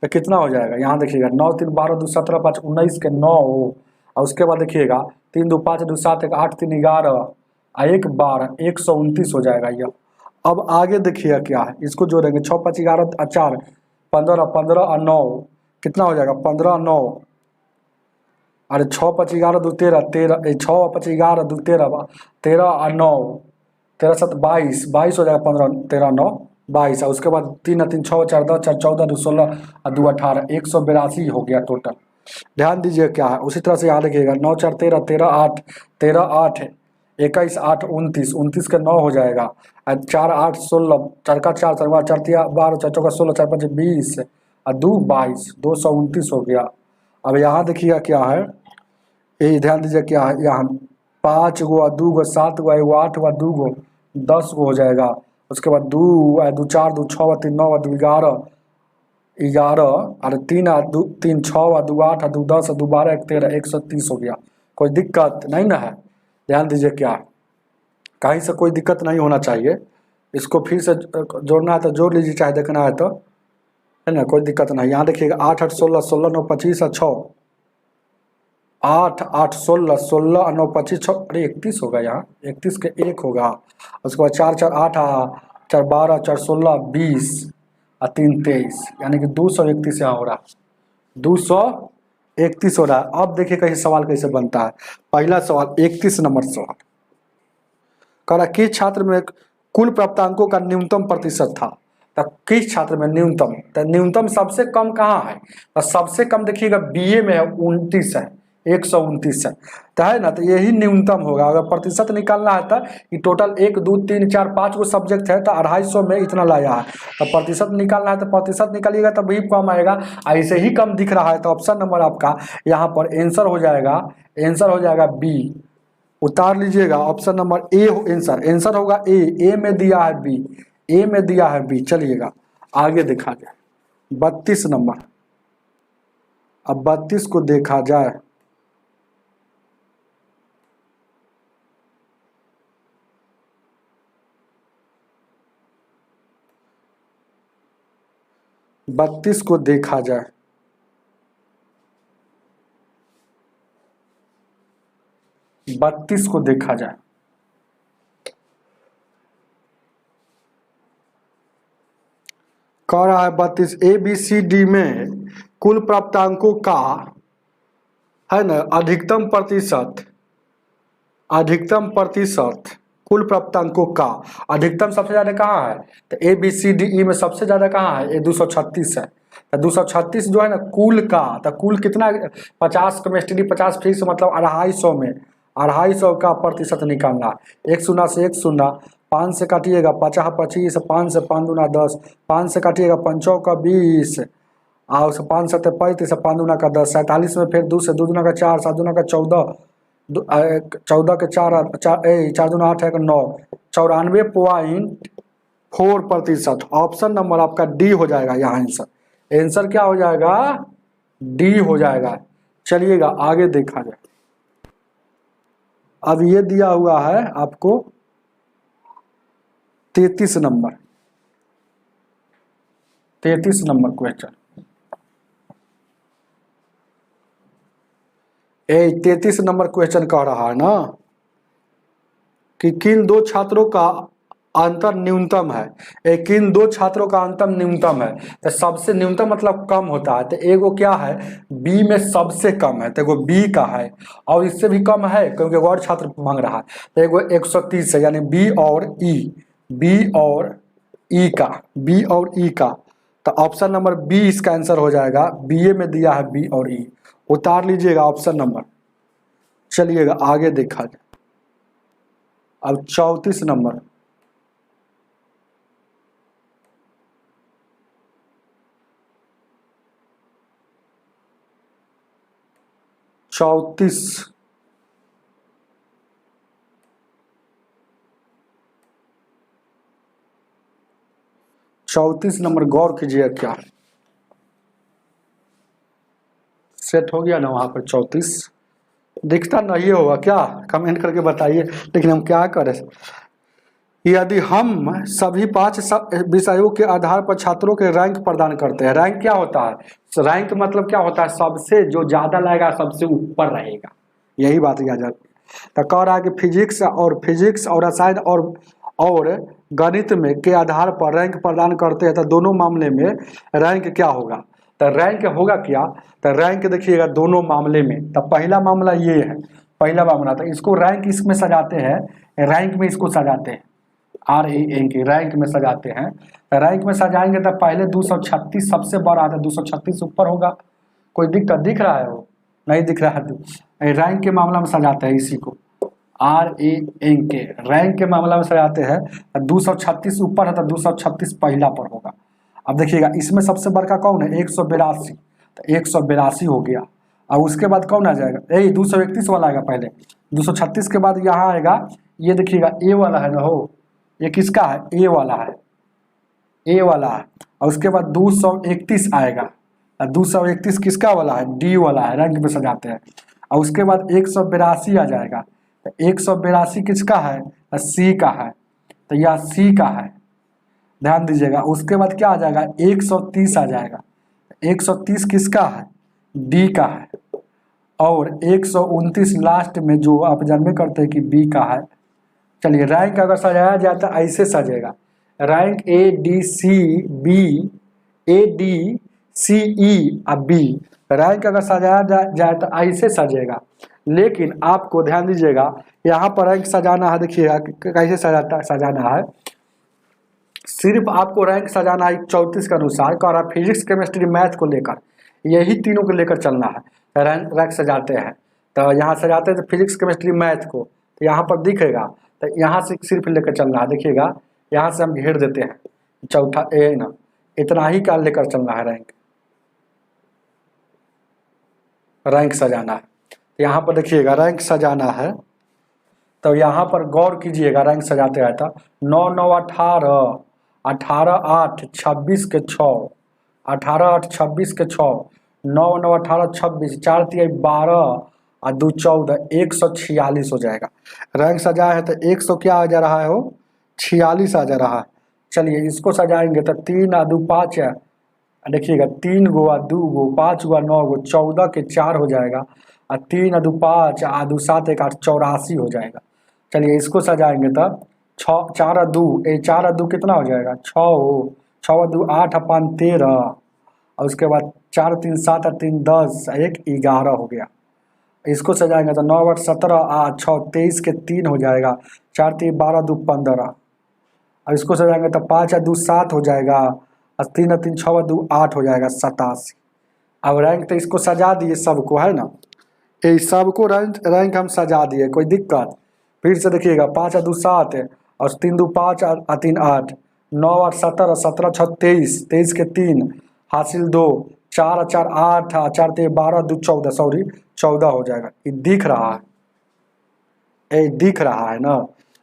तो कितना हो जाएगा, यहाँ देखिएगा, 9 3 12 2 17 5 19 के 9, और उसके बाद देखिएगा 3 2 5 2 7 1 8 3 11 और 1 12, 129 हो जाएगा यह। अब आगे देखिएगा क्या है, इसको जोड़ेंगे, 6 5 11 4 15 15 और 9 कितना हो जाएगा, 15 9, अरे 6 5 11 2 13 13, 6 5 11 2 13 13 और 9 13 7 22 22 हो जाएगा, 15 13 9 22, और उसके बाद 3 3 6 4 10 4 14 2 16 और 2 18, 182 हो गया टोटल। ध्यान दीजिए क्या है, उसी तरह से यहाँ लिखिएगा, 9 4 13 13 8 13 8 21 8 29 29 का 9 हो जाएगा, 4 8 16 4 का 4 4 4 12 4 4 16 4 5 20 और 2 22, 229 हो गया। अब यहाँ देखिएगा क्या है, ये ध्यान दीजिए क्या है, यहाँ 5 गो 2 गो 7 गो 1 8 गो 2 गो 10 गो हो जाएगा, उसके बाद 2 2 4 2 6 3 9 2 11 11 और 3 2 3 6 2 8 2 10 2 12 1 13, 130 हो गया। कोई दिक्कत नहीं ना है, ध्यान दीजिए क्या है, कहीं से कोई दिक्कत नहीं होना चाहिए। इसको फिर से जोड़ना है तो जोड़ लीजिए, चाहे देखना है तो, है ना, कोई दिक्कत नहीं। यहाँ देखिएगा 8 8 16 16 9 25 और 6, 8 8 16 16 और 9 25 6, अरे 31 होगा, यहाँ 31 के 1 होगा, उसके बाद 4 4 8 4 12 4 16 20 और 3 23, यानी कि 231 यहाँ हो रहा, 231 हो रहा है। अब देखिए कहीं सवाल कैसे बनता है। पहला सवाल 31 नंबर सवाल कह रहा, किस छात्र में कुल प्राप्तांकों का न्यूनतम प्रतिशत था। तो किस छात्र में न्यूनतम, तो न्यूनतम सबसे कम कहाँ है, तो सबसे कम देखिएगा BA में है, 29 है, 129 है, तो है ना, तो यही न्यूनतम होगा। अगर प्रतिशत निकालना है तो कि टोटल 1 2 3 4 5 गो सब्जेक्ट है तो 250 में इतना लाया है, तो प्रतिशत निकालना है तो प्रतिशत निकालिएगा तब भी कम आएगा। ऐसे ही कम दिख रहा है तो ऑप्शन नंबर आपका यहाँ पर आंसर हो जाएगा, आंसर हो जाएगा B, उतार लीजिएगा option number A, answer answer होगा ए में दिया है B, ए में दिया है B। चलिएगा आगे देखा जाए 32 नंबर, अब 32 को देखा जाए, बत्तीस को देखा जाए, बत्तीस को देखा जाए, कह रहा है 32 ABCD में कुल प्राप्तांकों का है ना, अधिकतम प्रतिशत कुल प्राप्तांकों का अधिकतम सबसे ज्यादा कहाँ है, तो A B C D E में सबसे ज्यादा कहाँ है, ये 236 है। तो 236 जो है ना कुल का, तो कुल कितना, 50 केमिस्ट्री 50 फिजिक्स मतलब 250 में 250 का प्रतिशत निकालना है। एक शून्य से एक शून्य, 5 से काटिएगा 50 25, 5 से 5 दूना 10, 5 से काटिएगा 5 का 20 और 5 7 35, 5 दूना का 10, 47 में फिर 2 से 2 दूना का 4, 7 दूना का 14, 14 के 4 4 दूना 8 है 9, 94.4%। ऑप्शन नंबर आपका डी हो जाएगा यहाँ आंसर। आंसर क्या हो जाएगा, डी हो जाएगा। चलिएगा आगे देखा जाए। अब ये दिया हुआ है आपको 33 नंबर क्वेश्चन। 33 नंबर क्वेश्चन कह रहा है ना कि किन दो छात्रों का अंतर न्यूनतम है। किन दो छात्रों का अंतर न्यूनतम है, तो सबसे न्यूनतम मतलब कम होता है, तो एगो क्या है बी में सबसे कम है, तो एगो बी का है, और इससे भी कम है क्योंकि और छात्र मांग रहा है, तो एगो 130 है, यानी बी और ई का। तो ऑप्शन नंबर बी इसका आंसर हो जाएगा। बी ए में दिया है बी और ई, उतार लीजिएगा ऑप्शन नंबर। चलिएगा आगे देखा जाए। अब 34 नंबर, चौतीस नंबर गौर कीजिए, क्या सेट हो गया ना वहां पर 34 दिखता नहीं होगा क्या, कमेंट करके बताइए, लेकिन हम क्या करें। यदि हम सभी 5 विषयों के आधार पर छात्रों के रैंक प्रदान करते हैं, रैंक क्या होता है, रैंक मतलब क्या होता है, सबसे जो ज्यादा लाएगा सबसे ऊपर रहेगा, यही बात याद रखिए। तो कह रहा है कि फिजिक्स और रसायन और गणित में के आधार पर रैंक प्रदान करते हैं, तो दोनों मामले में रैंक क्या होगा, तो रैंक होगा क्या, तो रैंक देखिएगा दोनों मामले में। तो पहला मामला ये है, पहला मामला, तो इसको रैंक इसमें सजाते हैं, रैंक में इसको सजाते हैं, RANK रैंक में सजाते हैं। रैंक में सजाएंगे तो पहले 236 सबसे बड़ा आता है, 236 ऊपर होगा, कोई दिख रहा है, वो नहीं दिख रहा है। रैंक के मामला में सजाते हैं इसी को, RANK रैंक के मामला में सजाते हैं। 236 ऊपर है तो 236 पहला पर होगा। अब देखिएगा इसमें सबसे बड़का कौन है, 182, तो 182 हो गया। और उसके बाद कौन आ जाएगा, 231 वाला आएगा पहले, 236 के बाद यहाँ आएगा, ये देखिएगा ए वाला है ना, हो ये किसका है, ए वाला है, और उसके बाद 231 आएगा, 231 किसका वाला है, डी वाला है, रैंक में सजाते हैं। और उसके बाद 182 आ जाएगा, तो 182 किसका है, सी का है, तो यह सी का है, ध्यान दीजिएगा। उसके बाद क्या आ जाएगा, 130 आ जाएगा, 130 किसका है, डी का है, और 129 लास्ट में जो आप जानबे करते हैं कि बी का है। चलिए रैंक अगर सजाया जाए तो ऐसे सजेगा, रैंक ADCE और बी, रैंक अगर सजाया जाए तो ऐसे सजेगा। लेकिन आपको ध्यान दीजिएगा यहाँ पर रैंक सजाना है, देखिएगा कैसे सजाना है। सिर्फ आपको रैंक सजाना है 34 के अनुसार, कह रहा फिजिक्स केमिस्ट्री मैथ को लेकर, यही तीनों को लेकर चलना है। रैंक सजाते हैं, तो यहाँ सजाते हैं तो फिजिक्स केमिस्ट्री मैथ को, तो यहाँ पर दिखेगा, तो यहाँ से सिर्फ लेकर चलना है। देखिएगा यहाँ से हम घेर देते हैं, चौथा ए ना, इतना ही का लेकर चलना है, रैंक सजाना है। यहाँ पर देखिएगा रैंक सजाना है, तो यहाँ पर गौर कीजिएगा, रैंक सजाते हैं तो 9 9 18 18 8 26 के 6, 18 8 26 के 6, 9 9 18 26, 4 3 12 और 2 14, 146 हो जाएगा। रैंक सजाया है तो 100 क्या आ जा रहा है, वो 46 आ जा रहा है। चलिए इसको सजाएंगे तो 3 और 2 5 है, देखिएगा 3 गो और 2 गो 5 गो 9 गो 14 के 4 हो जाएगा, और 3 और 2 5 और 2 7 1 8 84 हो जाएगा। चलिए इसको सजाएंगे तब 4 और 2 कितना हो जाएगा, 6 हो, 6 और 2 8 और 5 13, और उसके बाद 4 3 7 और 3 10, 1 11 हो गया। इसको सजाएंगे तो 9 8 17 8 6 23 के 3 हो जाएगा, 4 3 12 2 15। अब इसको सजाएंगे तो 5 या 2 7 हो जाएगा, और 3 या 3 6 2 8 हो जाएगा 87। अब रैंक तो इसको सजा दिए सबको, है ना, ये सबको रैंक हम सजा दिए, कोई दिक्कत। फिर से देखिएगा 5 या 2 7 और 3 2 5 और 3 8, 9 8 17 17 6 23, 23 के 3 हासिल 2, 4 और 4 8 और 4 3 12 2 14, सॉरी 14 हो जाएगा। ये दिख रहा है, ये दिख रहा है ना,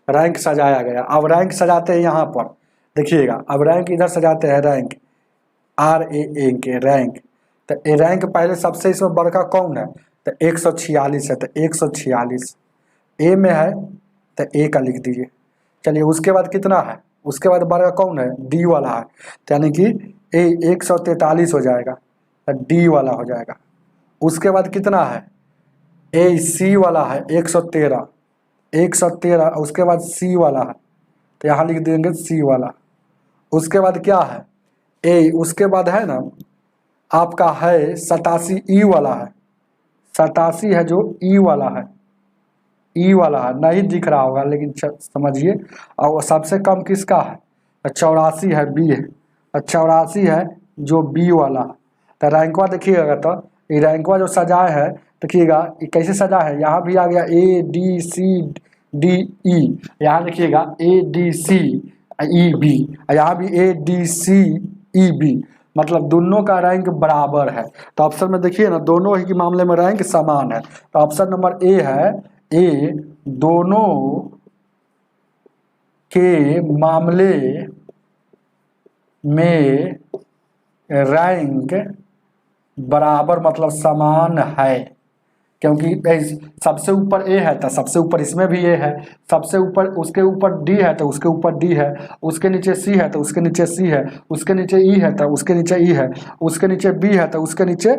रैंक सजाया गया। अब रैंक सजाते हैं यहाँ पर, देखिएगा अब रैंक इधर सजाते हैं, रैंक RANK रैंक। तो ये रैंक पहले सबसे इसमें बड़का कौन है, तो 146 है, तो 146 ए में है, तो ए का लिख दीजिए। चलिए उसके बाद कितना है, उसके बाद बड़का कौन है, डी वाला है, तो यानी कि ए 143 हो जाएगा, तो डी वाला हो जाएगा। उसके बाद कितना है, ए सी वाला है 113, 113। उसके बाद सी वाला है, तो यहाँ लिख देंगे सी वाला। उसके बाद क्या है, ए, उसके बाद है ना आपका है 87 ई वाला है, 87 है जो ई वाला है, ई वाला है, नहीं दिख रहा होगा लेकिन समझिए। और सबसे कम किसका है, 84 है, बी है, 84 है जो बी वाला है। तो रैंकवा देखिएगा, तो ये रैंकवा जो सजाए है देखिएगा ये कैसे सजा है, यहाँ भी आ गया ADCDE, यहाँ देखिएगा ADCEB, यहाँ भी ADCEB, मतलब दोनों का रैंक बराबर है। तो ऑप्शन में देखिए ना, दोनों ही के मामले में रैंक समान है। तो ऑप्शन नंबर ए है, ए दोनों के मामले में रैंक बराबर मतलब समान है, क्योंकि सबसे ऊपर ए है तो सबसे ऊपर इसमें भी ए है, सबसे ऊपर उसके ऊपर डी है तो उसके ऊपर डी है, उसके नीचे सी है तो उसके नीचे सी है, उसके नीचे ई है तो उसके नीचे ई है, उसके नीचे बी है तो उसके नीचे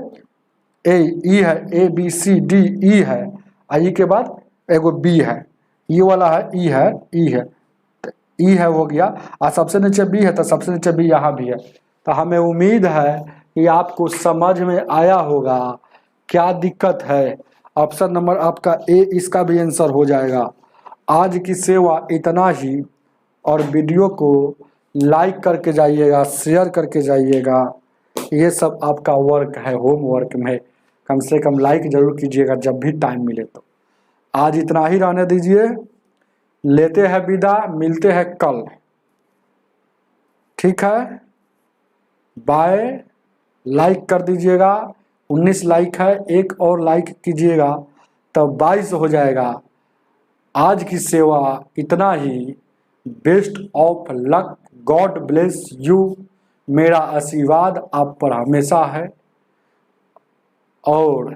ए ई है, ABCDE है, ई के बाद एगो बी है, ई वाला है, ई है, ई है, ई है हो गया, और सबसे नीचे बी है तो सबसे नीचे बी यहाँ भी है। तो हमें उम्मीद है कि आपको समझ में आया होगा क्या दिक्कत है। ऑप्शन नंबर आपका ए इसका भी आंसर हो जाएगा। आज की सेवा इतना ही, और वीडियो को लाइक करके जाइएगा, शेयर करके जाइएगा, ये सब आपका वर्क है, होमवर्क में कम से कम लाइक ज़रूर कीजिएगा जब भी टाइम मिले। तो आज इतना ही रहने दीजिए, लेते हैं विदा, मिलते हैं कल, ठीक है, बाय। लाइक कर दीजिएगा, 19 लाइक है, एक और लाइक कीजिएगा तो 22 हो जाएगा। आज की सेवा इतना ही, best of luck, God bless you, मेरा आशीर्वाद आप पर हमेशा है। और